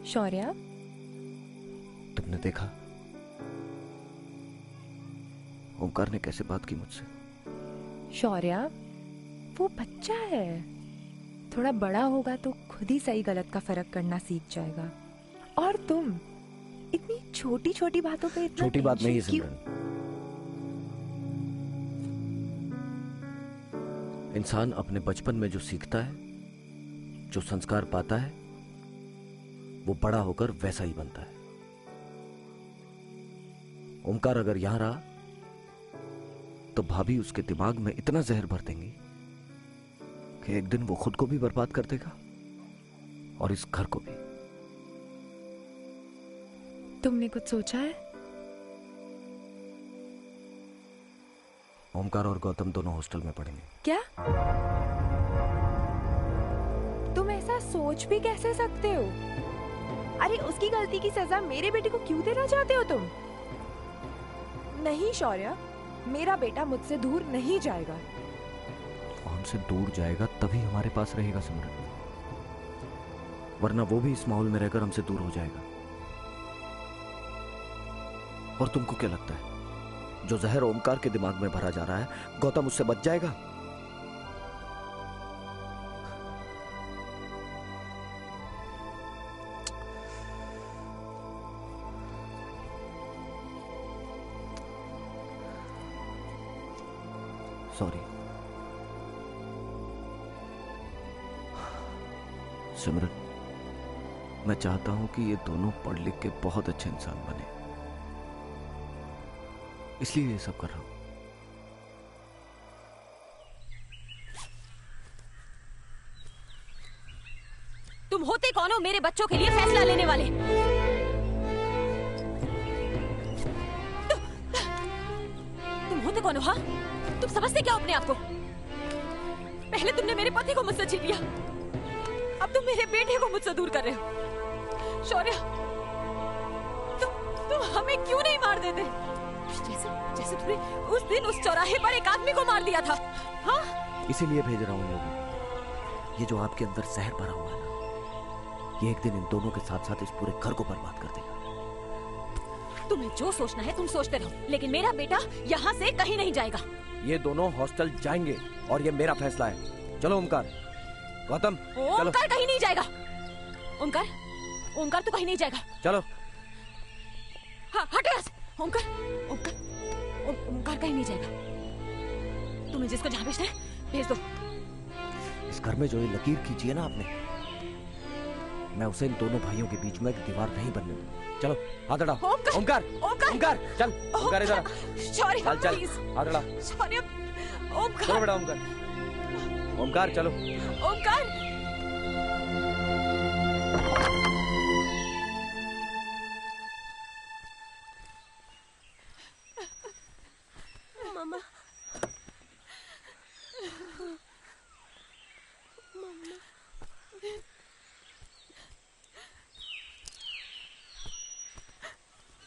शौर्या, तुमने देखा ओंकार ने कैसे बात की मुझसे? शौर्या, वो बच्चा है, थोड़ा बड़ा होगा तो खुद ही सही गलत का फर्क करना सीख जाएगा। और तुम इतनी छोटी छोटी बातों पे इतना छोटी बात नहीं है क्यों? सिमरन। इंसान अपने बचपन में जो सीखता है, जो संस्कार पाता है, वो बड़ा होकर वैसा ही बनता है। ओमकार अगर यहां रहा तो भाभी उसके दिमाग में इतना जहर भर देंगी कि एक दिन वो खुद को भी बर्बाद कर देगा और इस घर को भी। तुमने कुछ सोचा है? ओमकार और गौतम दोनों हॉस्टल में पढ़ेंगे। क्या? तुम ऐसा सोच भी कैसे सकते हो? अरे उसकी गलती की सजा मेरे बेटे को क्यों देना चाहते हो तुम? नहीं शौर्या, मेरा बेटा मुझसे दूर नहीं जाएगा। हमसे दूर जाएगा तभी हमारे पास रहेगा सिमरन, वरना वो भी इस माहौल में रहकर हमसे दूर हो जाएगा। और तुमको क्या लगता है, जो जहर ओमकार के दिमाग में भरा जा रहा है, गौतम उससे बच जाएगा? सॉरी सिमरन, मैं चाहता हूं कि ये दोनों पढ़ लिख के बहुत अच्छे इंसान बने, इसलिए ये सब कर रहा हूं। तुम होते कौन हो मेरे बच्चों के लिए फैसला लेने वाले? तुम होते कौन हो? हाँ, तुम समझते क्या अपने आप को? पहले तुमने मेरे पति को मुझसे छीन लिया, अब तुम मेरे बेटे को मुझसे दूर कर रहे हो। शौर्या, तुम हमें क्यों नहीं मार देते? जैसे तुमने उस दिन उस चौराहे पर एक आदमी को मार दिया था। हाँ? इसीलिए भेज रहा हूं योगी। ये जो आपके अंदर जहर भरा हुआ है ना, ये एक दिन इन दोनों के साथ साथ इस पूरे घर को बर्बाद कर देगा। तुम्हें जो सोचना है तुम सोचते रहो, लेकिन मेरा बेटा यहाँ से कहीं नहीं जाएगा। ये दोनों हॉस्टल जाएंगे और ये मेरा फैसला है। चलो ओमकार, गौतम, चलो। ओमकार कहीं नहीं जाएगा। ओमकार, ओमकार तो कहीं नहीं जाएगा। चलो। हाँ, हट यहाँ से। ओमकार, ओमकार, ओमकार कहीं नहीं जाएगा। तुम्हें जिसको जहाँ भेजना है भेज दो। इस घर में जो ये लकीर खींची है ना आपने, मैं उसे इन दोनों भाइयों के बीच में एक दीवार नहीं बनने दूंगा। चलो हाथ हटा। ओमकार, ओमकार, ओमकार, ओमकार, चल ओमकार इधर आ। शौर्य, चल चल प्लीज। हाथ हटा। शौर्य, ओमकार। चलो बेटा ओमकार, ओमकार चलो। ओमकार। मम्मा,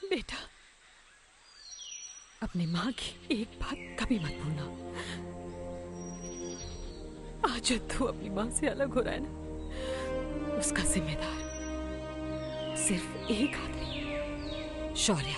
बेटा, अपनी माँ की एक बात कभी मत भूलना। आज जो तू अपनी माँ से अलग हो रहा है ना, उसका जिम्मेदार सिर्फ एक आदमी, शौर्य।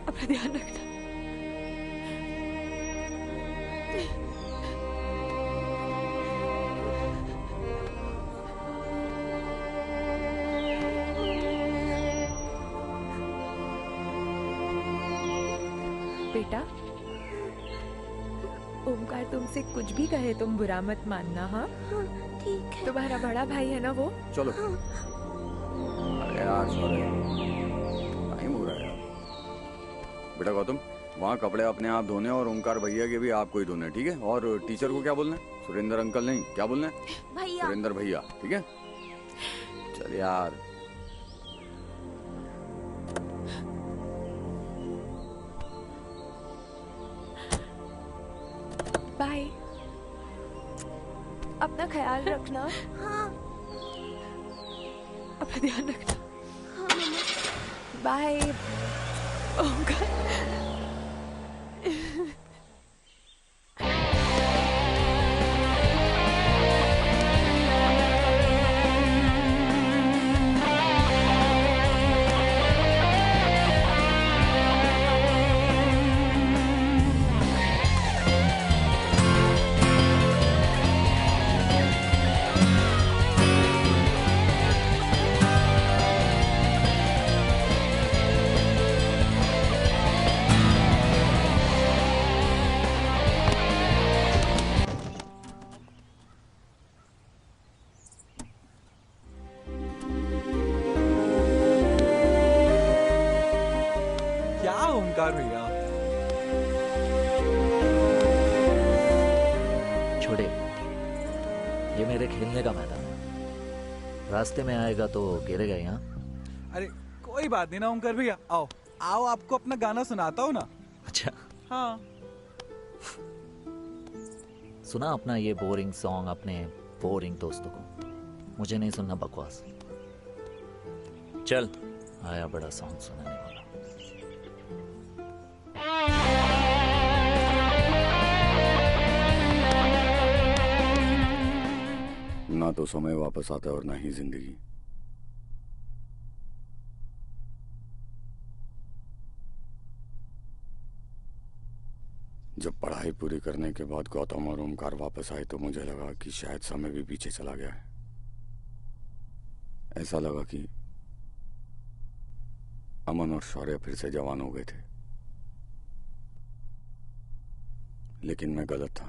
अपना ध्यान रखना। बेटा, ओमकार तुमसे कुछ भी कहे तुम बुरा मत मानना। हाँ ठीक है। तुम्हारा बड़ा भाई है ना वो। चलो। अरे यार सॉरी, टाइम हो रहा है यार। बेटा गौतम, वहाँ कपड़े अपने आप धोने और ओमकार भैया के भी आपको ही धोने, ठीक है? और टीचर को क्या बोलना है? सुरेंद्र अंकल नहीं, क्या बोलना है? भैया। सुरेंद्र भैया, ठीक है? चल यार। बाय। अपना ख्याल रखना। हाँ। अपना ध्यान रखना। हाँ मम्मा। बाय। ओमकार। क्या ओमकार भैया? छोड़े, ये मेरे खेलने का मैदान है। रास्ते में आएगा तो गिरेगा यहाँ। अरे कोई बात नहीं ना ओमकार भैया, आओ आओ, आपको अपना गाना सुनाता हूँ ना। अच्छा, हाँ। सुना अपना ये बोरिंग सॉन्ग अपने बोरिंग दोस्तों को। मुझे नहीं सुनना बकवास। चल, आया बड़ा सॉन्ग सुनाने वाला। ना तो समय वापस आता और ना ही जिंदगी। जब पढ़ाई पूरी करने के बाद गौतम और ओमकार वापस आए तो मुझे लगा कि शायद समय भी पीछे चला गया है। ऐसा लगा कि अमन और शौर्य फिर से जवान हो गए थे, लेकिन मैं गलत था।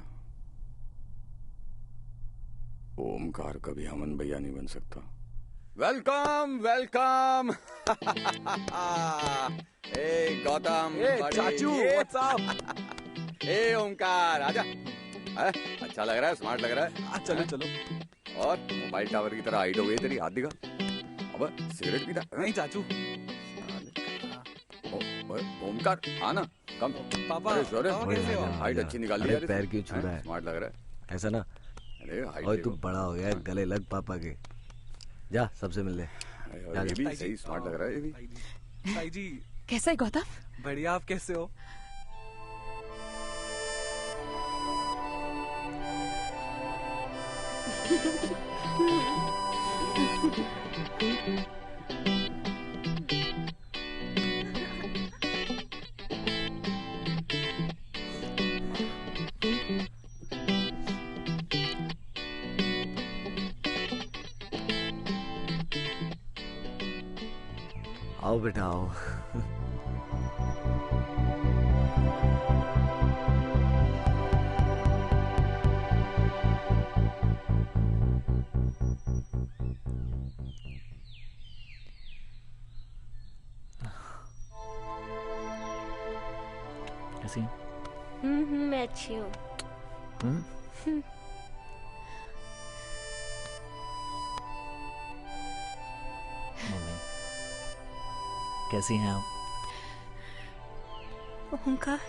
ओमकार कभी अमन भैया नहीं बन सकता। Welcome welcome. ए गौतम, चाचू, व्हाट्स अप? ए ओमकार, आजा। अच्छा लग रहा है, स्मार्ट लग रहा है। चलो चलो। और मोबाइल टावर की तरह हाइट हो गई तेरी, हाथ दिखा। अब सिगरेट पीता? नहीं चाचू। ओमकार आना, कम। पापा, हाइट अच्छी निकाल ली। पैर क्यों छू रहा है? स्मार्ट लग रहा है ऐसा ना। अरे हाइट और तू बड़ा हो गया, गले लग पापा के। जा सबसे मिल ले। ये भी सही स्मार्ट लग रहा है। ये भी ताई जी कैसा है गौतम? बढ़िया, आप कैसे हो? आओ बेटा आओ। कैसी हैं? मैं अच्छी हूँ। मम्मी कैसी हैं आप? ओंकार,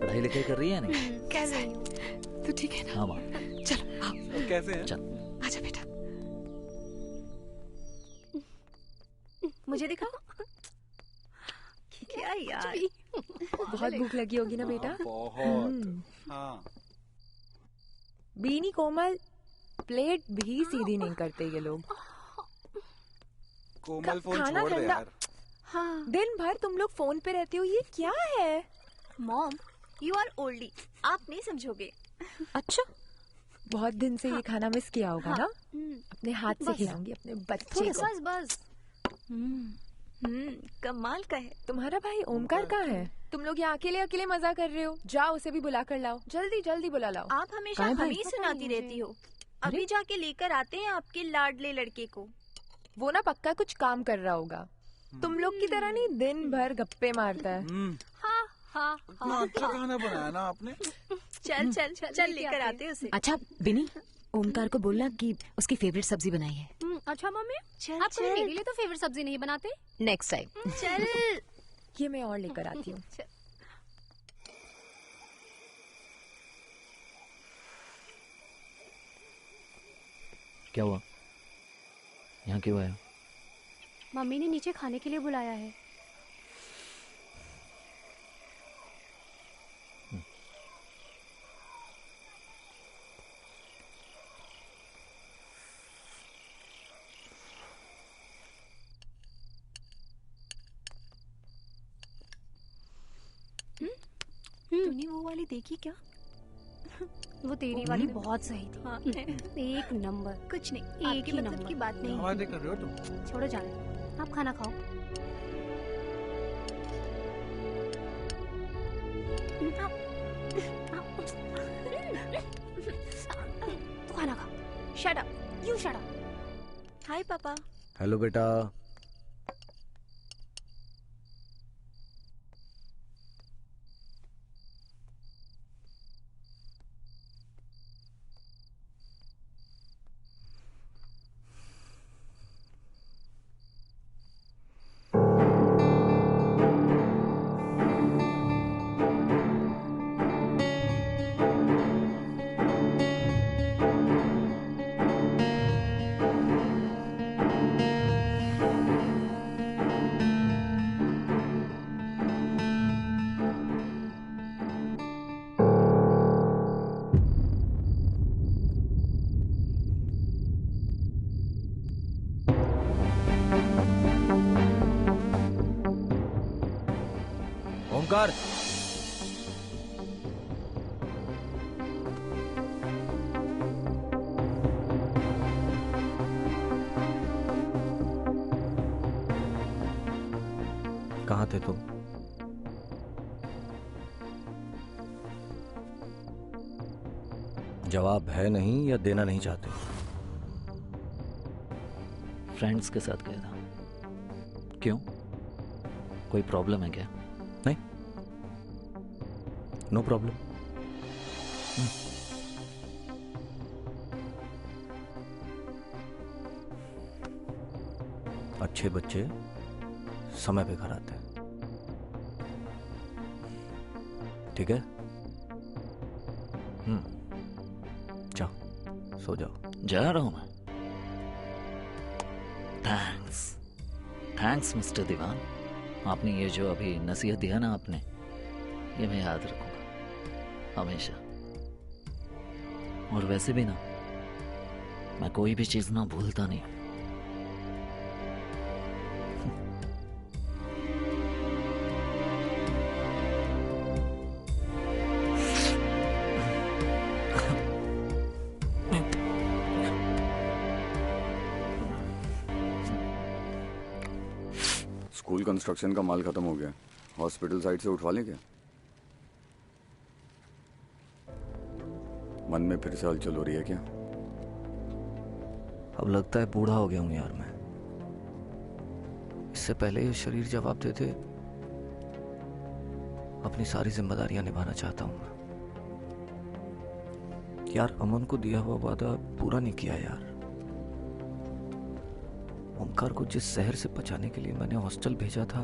पढ़ाई लिखाई कर रही है नहीं? कैसे है? तू ठीक है ना? हाँ माँ। चलो आओ। कैसे हैं? चल। आजा बेटा। मुझे दिखाओ। क्या यार? बहुत भूख लगी होगी ना बेटा? बहुत। हाँ। बीनी कोमल, प्लेट भी सीधी नहीं करते ये लोग। कोमल फोन खाना छोड़ दे ठंडा। यार। हाँ। दिन भर तुम लोग फोन पे रहते हो, ये क्या है? मॉम, यू आर ओल्डी, आप नहीं समझोगे। अच्छा, बहुत दिन से ये खाना मिस किया होगा हाँ। ना? अपने हाथ से बस। खिलाऊंगी अपने बच्चे को। बस बस। कमाल का है। तुम्हारा भाई ओमकार कहाँ है? तुम लोग यहाँ अकेले अकेले मजा कर रहे हो। जाओ उसे भी बुला कर लाओ, जल्दी जल्दी बुला लाओ। आप हमेशा कहाँ है हमें भाई? ही सुनाती रहती हो। अभी जाके लेकर आते हैं आपके लाडले लड़के को। वो ना पक्का कुछ काम कर रहा होगा, तुम लोग की तरह नहीं दिन भर गप्पे मारता है। हाँ हाँ इतना अच्छा खाना बनाया ना आपने। चल चल चल चल लेकर आते हैं उसे। अच्छा बिनी, ओमकार को बोलना कि उसकी फेवरेट सब्जी बनाई है। अच्छा मम्मी, चल, आप कभी चल। मेरे लिए तो फेवरेट सब्जी नहीं बनाते? Next time. चल। ये मैं और लेकर आती हूँ। क्या हुआ? यहाँ क्यों आया? मम्मी ने नीचे खाने के लिए बुलाया है। तूने वो वाली देखी क्या? वो तेरी वाली बहुत सही थी। हाँ। एक नंबर। कुछ नहीं, एक आपके ही मतलब नंबर की बात नहीं। वादे कर रहे हो तुम? छोड़ो जाने, आप खाना खाओ। तू खाना खा। Shut up, you shut up. Hi पापा। हेलो बेटा। ओमकार, कहाँ थे तुम? जवाब है नहीं या देना नहीं चाहते? फ्रेंड्स के साथ गया था। क्यों? कोई प्रॉब्लम है क्या? नहीं, नो प्रॉब्लम। अच्छे बच्चे समय पे घर आते हैं। ठीक है? जाओ, सो जाओ। जा रहा हूं मैं। थैंक्स मिस्टर दीवान। आपने ये जो अभी नसीहत दिया ना आपने, ये मैं याद रखूंगा हमेशा। और वैसे भी ना, मैं कोई भी चीज ना भूलता नहीं। स्कूल कंस्ट्रक्शन का माल खत्म हो गया, हॉस्पिटल साइड से उठवा लें क्या? मन में फिर से हलचल हो रही है क्या? अब लगता है बूढ़ा हो गया हूं यार मैं। इससे पहले ये शरीर जवाब देते, अपनी सारी जिम्मेदारियां निभाना चाहता हूं मैं। यार अमन को दिया हुआ वादा पूरा नहीं किया यार। ओमकार को जिस शहर से बचाने के लिए मैंने हॉस्टल भेजा था,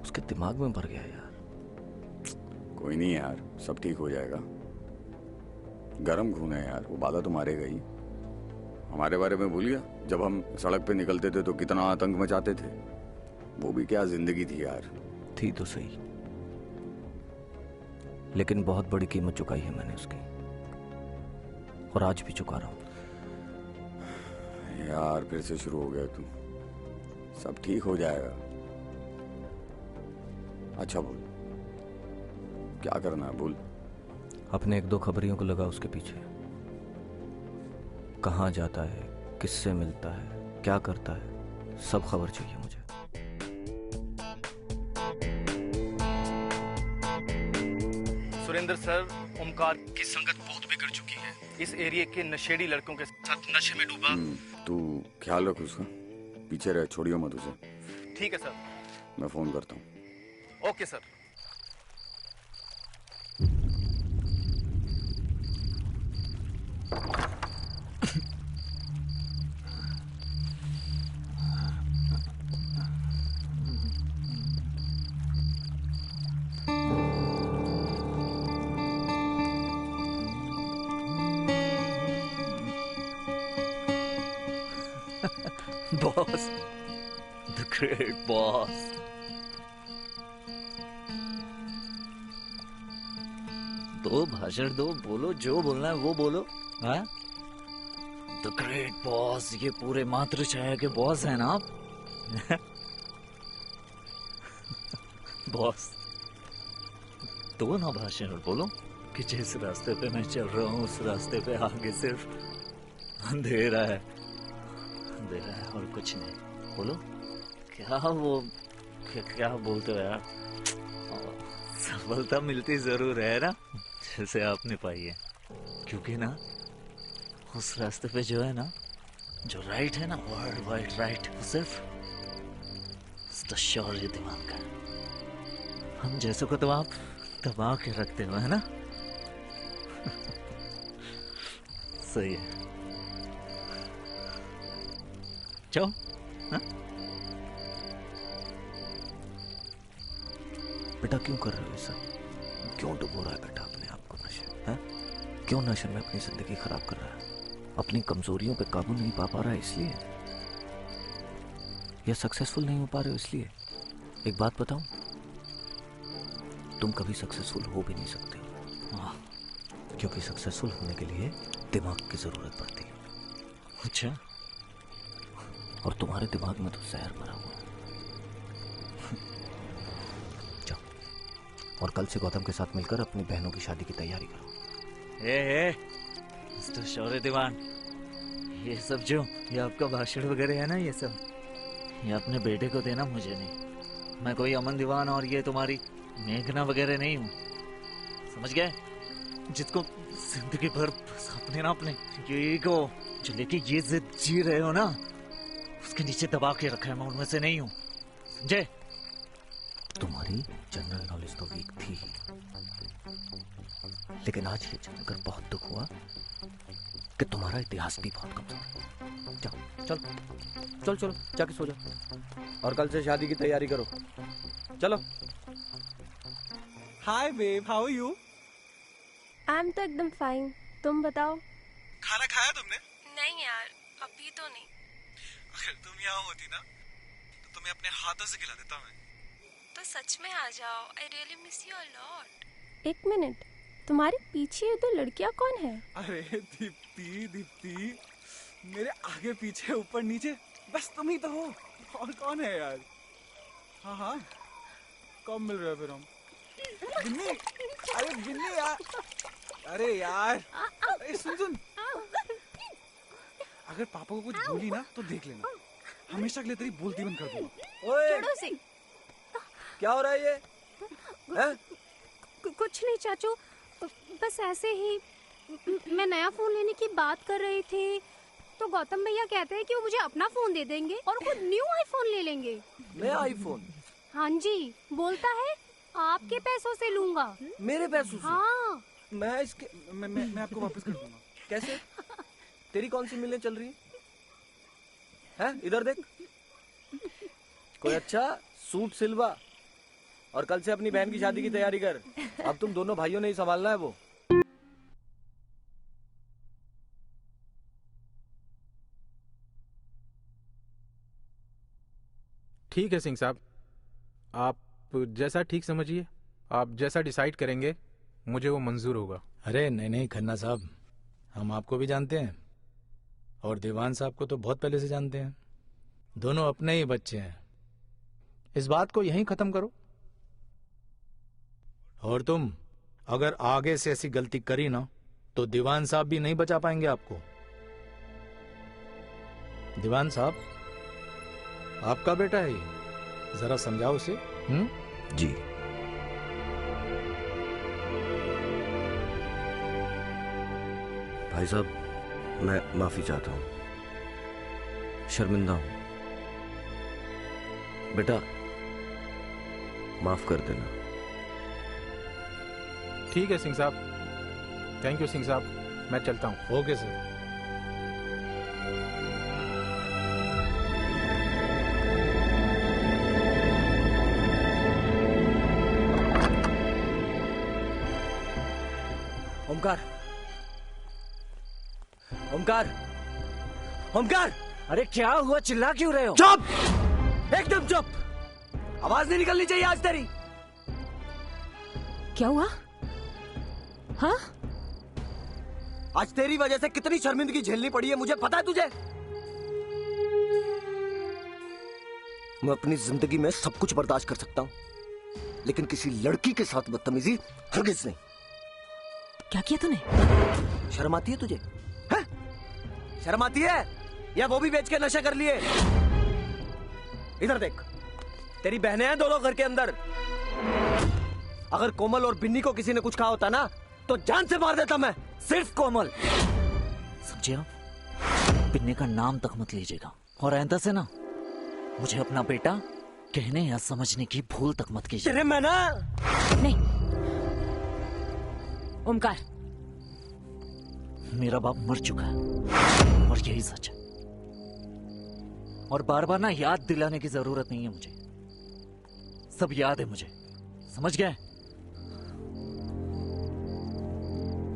उसके दिमाग में भर गया यार। कोई नहीं यार, सब ठीक हो जाएगा। गरम खून है यार, वो बाधा तो मारेगा ही। हमारे बारे में भूल गया? जब हम सड़क पे निकलते थे तो कितना आतंक मचाते थे। वो भी क्या जिंदगी थी यार। थी तो सही, लेकिन बहुत बड़ी कीमत चुकाई है मैंने उसकी, और आज भी चुका रहा हूं। यार फिर से शुरू हो गया तू। सब ठीक हो जाएगा। अच्छा बोल, क्या करना है बोल। अपने 1-2 खबरियों को लगा उसके पीछे। कहाँ जाता है, किससे मिलता है, क्या करता है, सब खबर चाहिए मुझे। सुरेंद्र सर, ओमकार की संगत बहुत बिगड़ चुकी है। इस एरिया के नशेड़ी लड़कों के साथ नशे में डूबा। तू ख्याल रख उसका, पीछे रह, छोड़ियो मत उसे। ठीक है सर। मैं फोन करता हूँ। Okay sir. Boss, the great boss. दो भाषण दो, बोलो जो बोलना है वो बोलो। हाँ, द ग्रेट बॉस, ये पूरे मातृछाया के बॉस हैं ना आप। बॉस, दो ना भाषण बोलो कि जिस रास्ते पे मैं चल रहा हूँ उस रास्ते पे आगे सिर्फ अंधेरा है, अंधेरा है और कुछ नहीं। बोलो क्या वो क्या बोलते हो यार। सफलता मिलती जरूर है ना, जैसे आपने पाई है, क्योंकि ना उस रास्ते पे जो है ना, जो राइट है ना, वर्ल्ड वाइड राइट, वो सिर्फ शौर्य दिमाग का। हम जैसों को तो आप दबा के रखते हो, है ना। सही है, जाओ। हाँ? बेटा क्यों कर रहे हो सब? क्यों डुबो रहा है बेटा अपने आप को नशे में? क्यों नशे में अपनी जिंदगी खराब कर रहा है? अपनी कमजोरियों पे काबू नहीं पा रहा है इसलिए, या सक्सेसफुल नहीं हो पा रहे हो इसलिए? एक बात बताऊं, तुम कभी सक्सेसफुल हो भी नहीं सकते हो, क्योंकि सक्सेसफुल होने के लिए दिमाग की जरूरत पड़ती है। अच्छा, और तुम्हारे दिमाग में तो जहर भरा हुआ है। जाओ, और कल से गौतम के साथ मिलकर अपनी बहनों की शादी की तैयारी करो। मिस्टर शौर्य दीवान, ये सब जो ये आपका भाषण वगैरह है ना, ये सब ये अपने बेटे को देना, मुझे नहीं। मैं कोई अमन दीवान और ये तुम्हारी मेघना वगैरह नहीं हूँ, समझ गए? जिसको जिंदगी भर अपने ना अपने ये को जो लेके ये जिद जी रहे हो ना, उसके नीचे दबा के रखा है, मैं उनमें से नहीं हूँ, समझे? तुम्हारी जनरल नॉलेज तो वीक थी ही, लेकिन आज ये जानकर बहुत दुख हुआ कि तुम्हारा इतिहास भी बहुत कमजोर है। जाओ चलो चलो चलो जाके सो जाओ और कल से शादी की तैयारी करो। चलो। Hi babe, how are you? I am तो एकदम फाइन, तुम बताओ। खाना खाया तुमने? नहीं यार, अभी तो नहीं। अगर तुम यहाँ होती ना तो तुम्हें अपने हाथों से खिला देता मैं। तो सच में आ जाओ, I really miss you a lot. एक मिनट, तुम्हारे पीछे ये दो लड़कियां कौन है? अरे दीप्ति दीप्ति, मेरे आगे पीछे ऊपर नीचे बस तुम ही तो हो, और कौन है यार? हाँ हाँ, कब मिल रहे हो फिर हम? बिन्नी, अरे बिन्नी यार, अरे यार, अरे सुन अगर पापा को कुछ बोली ना तो देख लेना, हमेशा के लिए तेरी बोलती बंद कर दूंगा। ओए, क्या हो रहा है ये? कुछ नहीं चाचू, बस ऐसे ही मैं नया फोन लेने की बात कर रही थी तो गौतम भैया कहते हैं कि वो मुझे अपना फोन दे देंगे और खुद न्यू आईफोन ले लेंगे। नया आईफोन? हाँ जी, बोलता है आपके पैसों से लूंगा। मेरे पैसों से? हाँ। मैं इसके मैं आपको वापस कर दूंगा। कैसे? तेरी कौन सी मिलने चल रही है? इधर देख, कोई अच्छा सूट सिलवा और कल से अपनी बहन की शादी की तैयारी कर। अब तुम दोनों भाइयों ने ही संभालना है वो। ठीक है सिंह साहब, आप जैसा ठीक समझिए, आप जैसा डिसाइड करेंगे मुझे वो मंजूर होगा। अरे नहीं नहीं खन्ना साहब, हम आपको भी जानते हैं और दीवान साहब को तो बहुत पहले से जानते हैं। दोनों अपने ही बच्चे हैं, इस बात को यहीं खत्म करो। और तुम अगर आगे से ऐसी गलती करी ना तो दीवान साहब भी नहीं बचा पाएंगे आपको। दीवान साहब, आपका बेटा है ये, जरा समझाओ उसे। जी। भाई साहब, मैं माफी चाहता हूं, शर्मिंदा हूं। बेटा माफ कर देना। ठीक है सिंह साहब, थैंक यू सिंह साहब, मैं चलता हूं। Okay sir. ओमकार, ओमकार, ओमकार! अरे क्या हुआ, चिल्ला क्यों रहे हो? चुप! एकदम चुप! आवाज नहीं निकलनी चाहिए आज तेरी। क्या हुआ? हाँ? आज तेरी वजह से कितनी शर्मिंदगी झेलनी पड़ी है मुझे पता है तुझे। मैं अपनी जिंदगी में सब कुछ बर्दाश्त कर सकता हूं, लेकिन किसी लड़की के साथ बदतमीजी हरगिज नहीं। क्या किया तूने? शर्म आती है तुझे? है? शर्म आती है? या वो भी बेच के नशे कर लिए? इधर देख, तेरी बहनें हैं दोनों घर के अंदर। अगर कोमल और बिन्नी को किसी ने कुछ कहा होता ना तो जान से मार देता मैं। सिर्फ कोमल, समझे आप? बिन्नी का नाम तक मत लीजिएगा और आइंदा से ना मुझे अपना बेटा कहने या समझने की भूल तक मत कीजिए। तेरे मैं ना नहीं। ओमकार, मेरा बाप मर चुका है और यही सच है, और बार बार ना याद दिलाने की जरूरत नहीं है मुझे, सब याद है मुझे, समझ गए?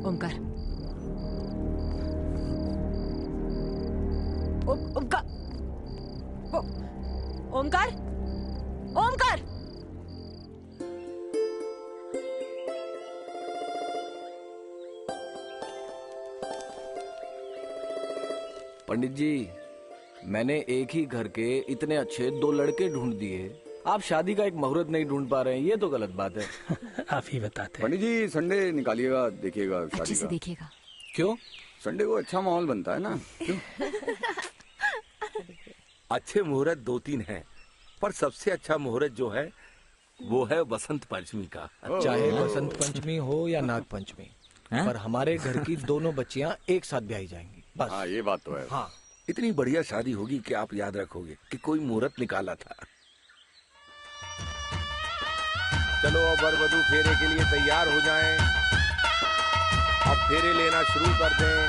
ओमकार, ओमकार, ओमकार, ओमकार! पंडित जी, मैंने एक ही घर के इतने अच्छे 2 लड़के ढूंढ दिए, आप शादी का एक मुहूर्त नहीं ढूंढ पा रहे हैं, ये तो गलत बात है। आप ही बताते। पंडित जी, संडे निकालिएगा, देखिएगा अच्छे शादी से का। देखिएगा। क्यों? संडे को अच्छा माहौल बनता है ना। क्यों? अच्छे मुहूर्त 2-3 हैं, पर सबसे अच्छा मुहूर्त जो है वो है बसंत पंचमी का। चाहे बसंत पंचमी हो या नाग पंचमी, पर हमारे घर की दोनों बच्चियां एक साथ ब्याही जाएंगी, बस। हाँ, ये बात तो है। हाँ, इतनी बढ़िया शादी होगी कि आप याद रखोगे कि कोई मुहूर्त निकाला था। चलो अब वर वधू फेरे के लिए तैयार हो जाएं। अब फेरे लेना शुरू कर दें।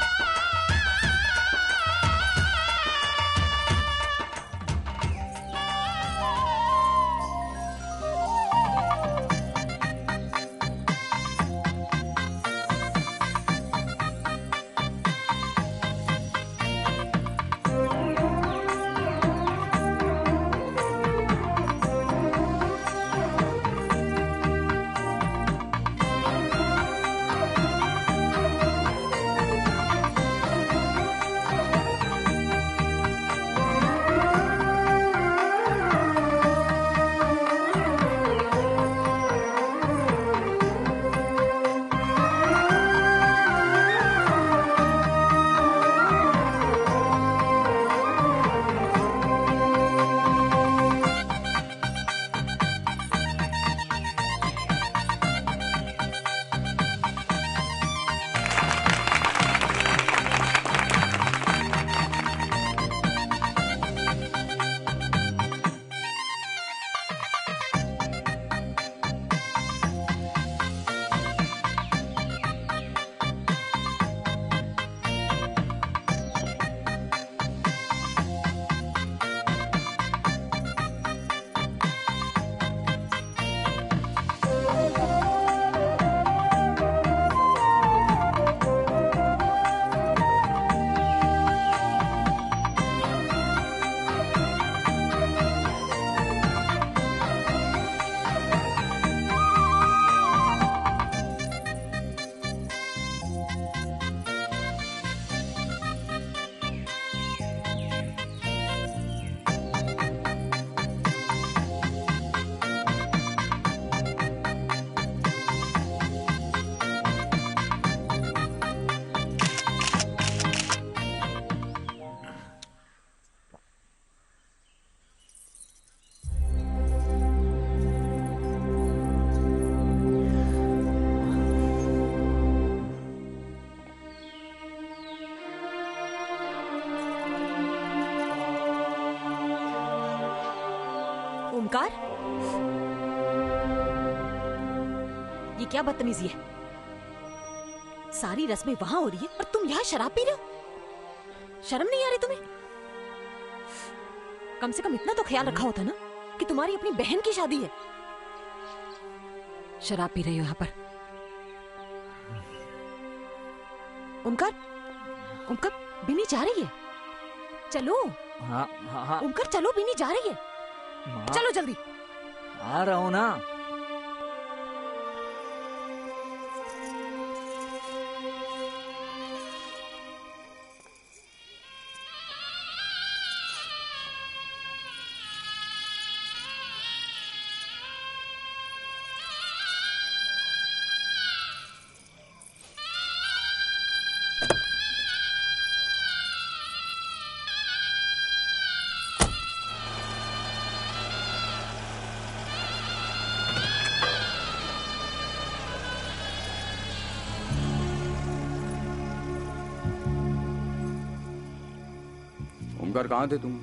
ओमकार, ये क्या बदतमीजी है? सारी रस्में वहां हो रही है और तुम यहाँ शराब पी रहे हो। शर्म नहीं आ रही तुम्हें? कम से कम इतना तो ख्याल रखा होता ना कि तुम्हारी अपनी बहन की शादी है। शराब पी रही हो यहाँ पर। ओमकार, ओमकार, बिनी जा रही है। चलो। हाँ हाँ हाँ। ओमकार चलो, बिनी जा रही है। चलो जल्दी। आ रहा हूँ ना। ओमकार कहाँ थे तुम?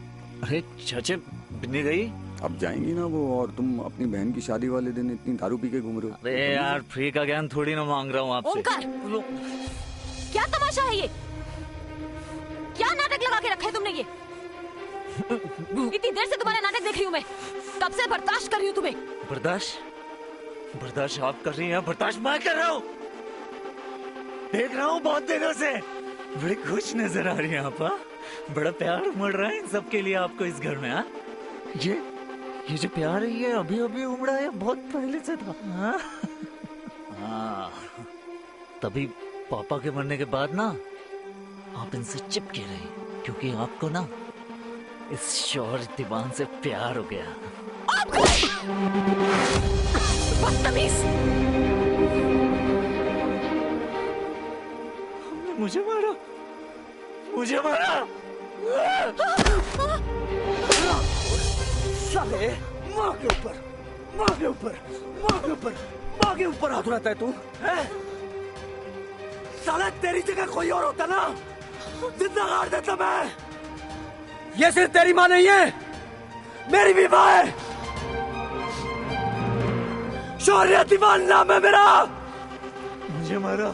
अरे चाचा, बिन्नी गई। अब जाएंगी ना वो, और तुम अपनी बहन की शादी वाले दिन इतनी दारू पी के घूम रहे हो। अरे यार, फ्री का ज्ञान थोड़ी ना मांग रहा हूँ आपसे। ओमकार, क्या तमाशा है ये? क्या नाटक लगा के रखा है तुमने ये? इतनी देर से तुम्हारा नाटक देख रही हूँ मैं, कब से बर्दाश्त कर रही हूँ तुम्हें। बर्दाश्त आप कर रही हैं, बर्दाश्त मैं कर रहा हूँ। देख रहा हूँ बहुत दिनों से, बड़ी खुश नजर आ रही है आप। बड़ा प्यार उमड़ रहा है इन सब के लिए आपको इस घर में। ये जो प्यार है ये अभी अभी उमड़ा है, बहुत पहले से था। हाँ, तभी पापा के मरने के बाद ना आप इनसे चिपके रहे, क्योंकि आपको ना इस शौर्य दीवान से प्यार हो गया। बदतमीज! मुझे मारा। साले, माँ के ऊपर हाथ उठाता है तू? साला तेरी जगह कोई और होता ना, जिंदा गाड़ देता मैं। ये सिर्फ तेरी माँ नहीं है, मेरी भी माँ है। शौर्य दीवान नाम है मेरा। मुझे मारा।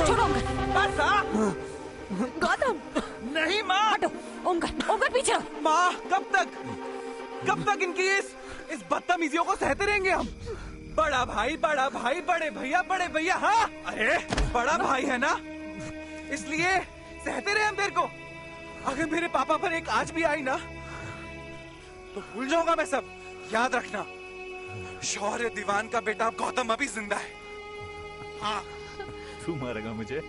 छोड़ो गौतम। नहीं माँ। हटो। ओमकार पीछे। माँ, कब तक इनकी इस बदतमीजियों को सहते रहेंगे हम? बड़ा भाई, बड़े भैया। हाँ, अरे बड़ा भाई है ना, इसलिए सहते रहे हम तेरे को। अगर मेरे पापा पर एक आज भी आई ना तो भूल जाऊंगा मैं सब। याद रखना, शौर्य दीवान का बेटा गौतम अभी जिंदा है। हाँ। तू मारेगा मुझे?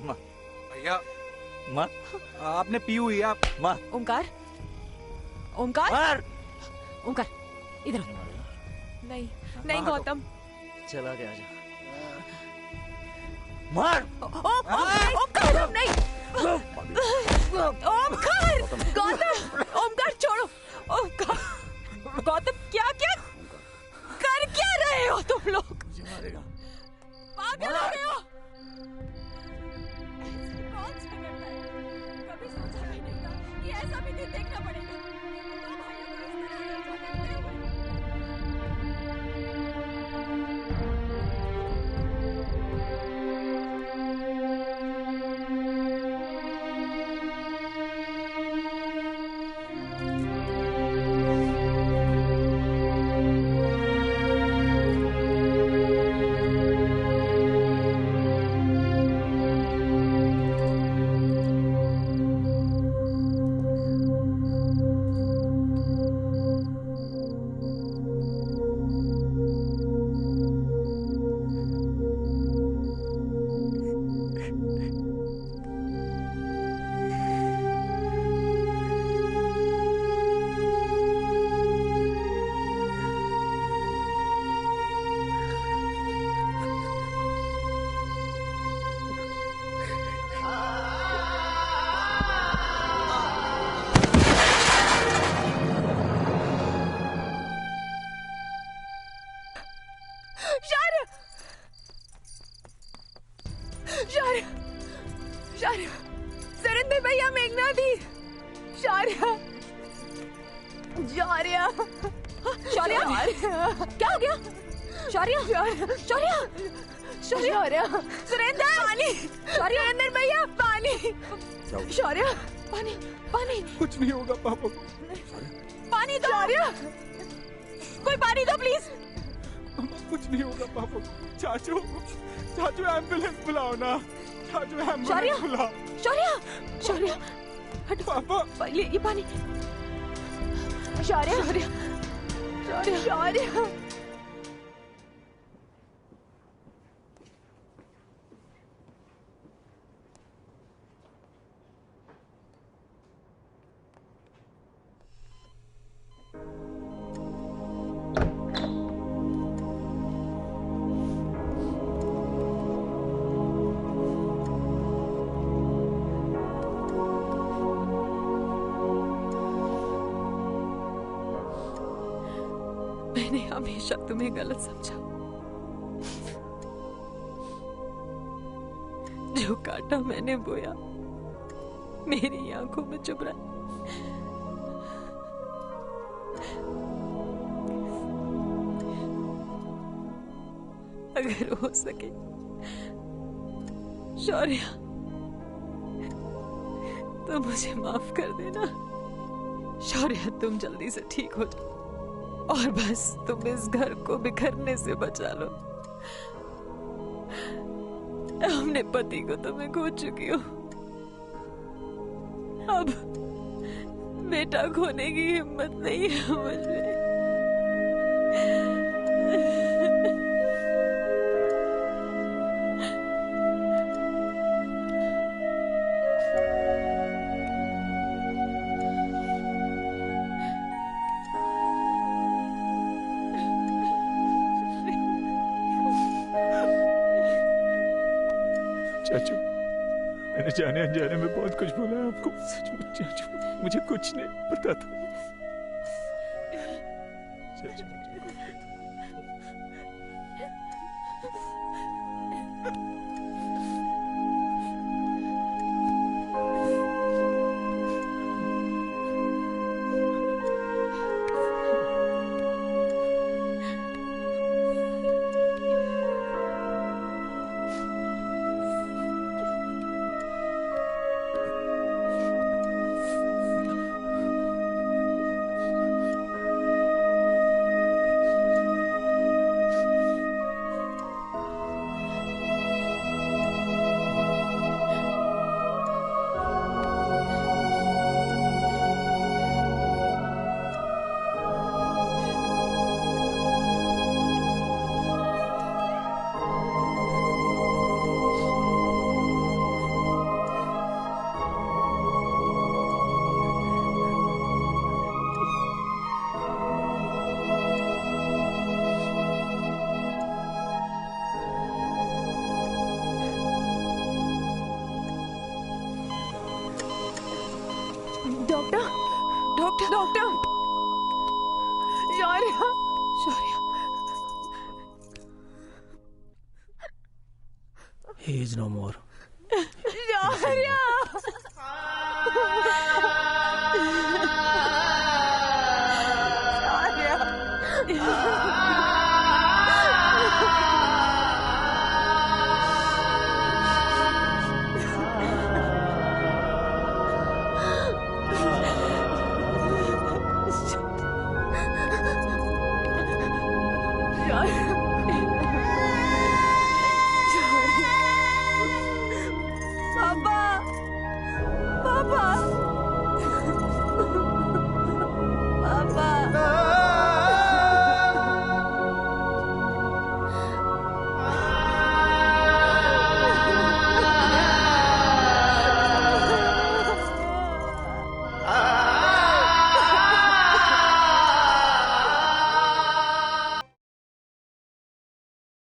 भैया, माँ आपने पी हुई है आप। माँ। ओमकार, इधर। नहीं गौतम। चला गया जा। मार। ओमकार नहीं। ओमकार छोड़ो। गौतम क्या कर क्या रहे हो तुम लोग? पागल हो गए हो? कौन सा करता है? कभी सोचा भी नहीं था कि ऐसा भी दिन देखना पड़ेगा। शारिया, सुरेंद्र भैया, मेघना दी, शारिया, शारिया, शारिया, क्या हो गया? शारिया, शारिया, शारिया, सुरेंद्र, पानी, सुरेंद्र भैया, पानी, शारिया, पानी, पानी, कुछ नहीं होगा पापा को। पानी दो, कोई पानी दो प्लीज। कुछ नहीं होगा पापा को। चाचू, चाचू एम्बुलेंस बुलाओ ना, चाचू शारिया, एम्बुलेंस बुलाओ। शारिया, शारिया, हट पापा, ये पानी। शारिया, शारिया, शारिया, शारिया। मैंने हमेशा तुम्हें गलत समझा। जो काटा मैंने बोया मेरी आंखों में चुभ रहा। अगर हो सके शौर्या तो मुझे माफ कर देना। शौर्या, तुम जल्दी से ठीक हो जाओ और बस तुम इस घर को बिखरने से बचा लो। हमने पति को तो मैं खो चुकी हूँ, अब बेटा खोने की हिम्मत नहीं है मुझे। चाचू, मैंने जाने अनजाने में बहुत कुछ बोला है आपको। सचमुच चाचू, मुझे कुछ नहीं पता था। चाचू, doctor, doctor, doctor, Shaurya, Shaurya, He is no more. Shaurya.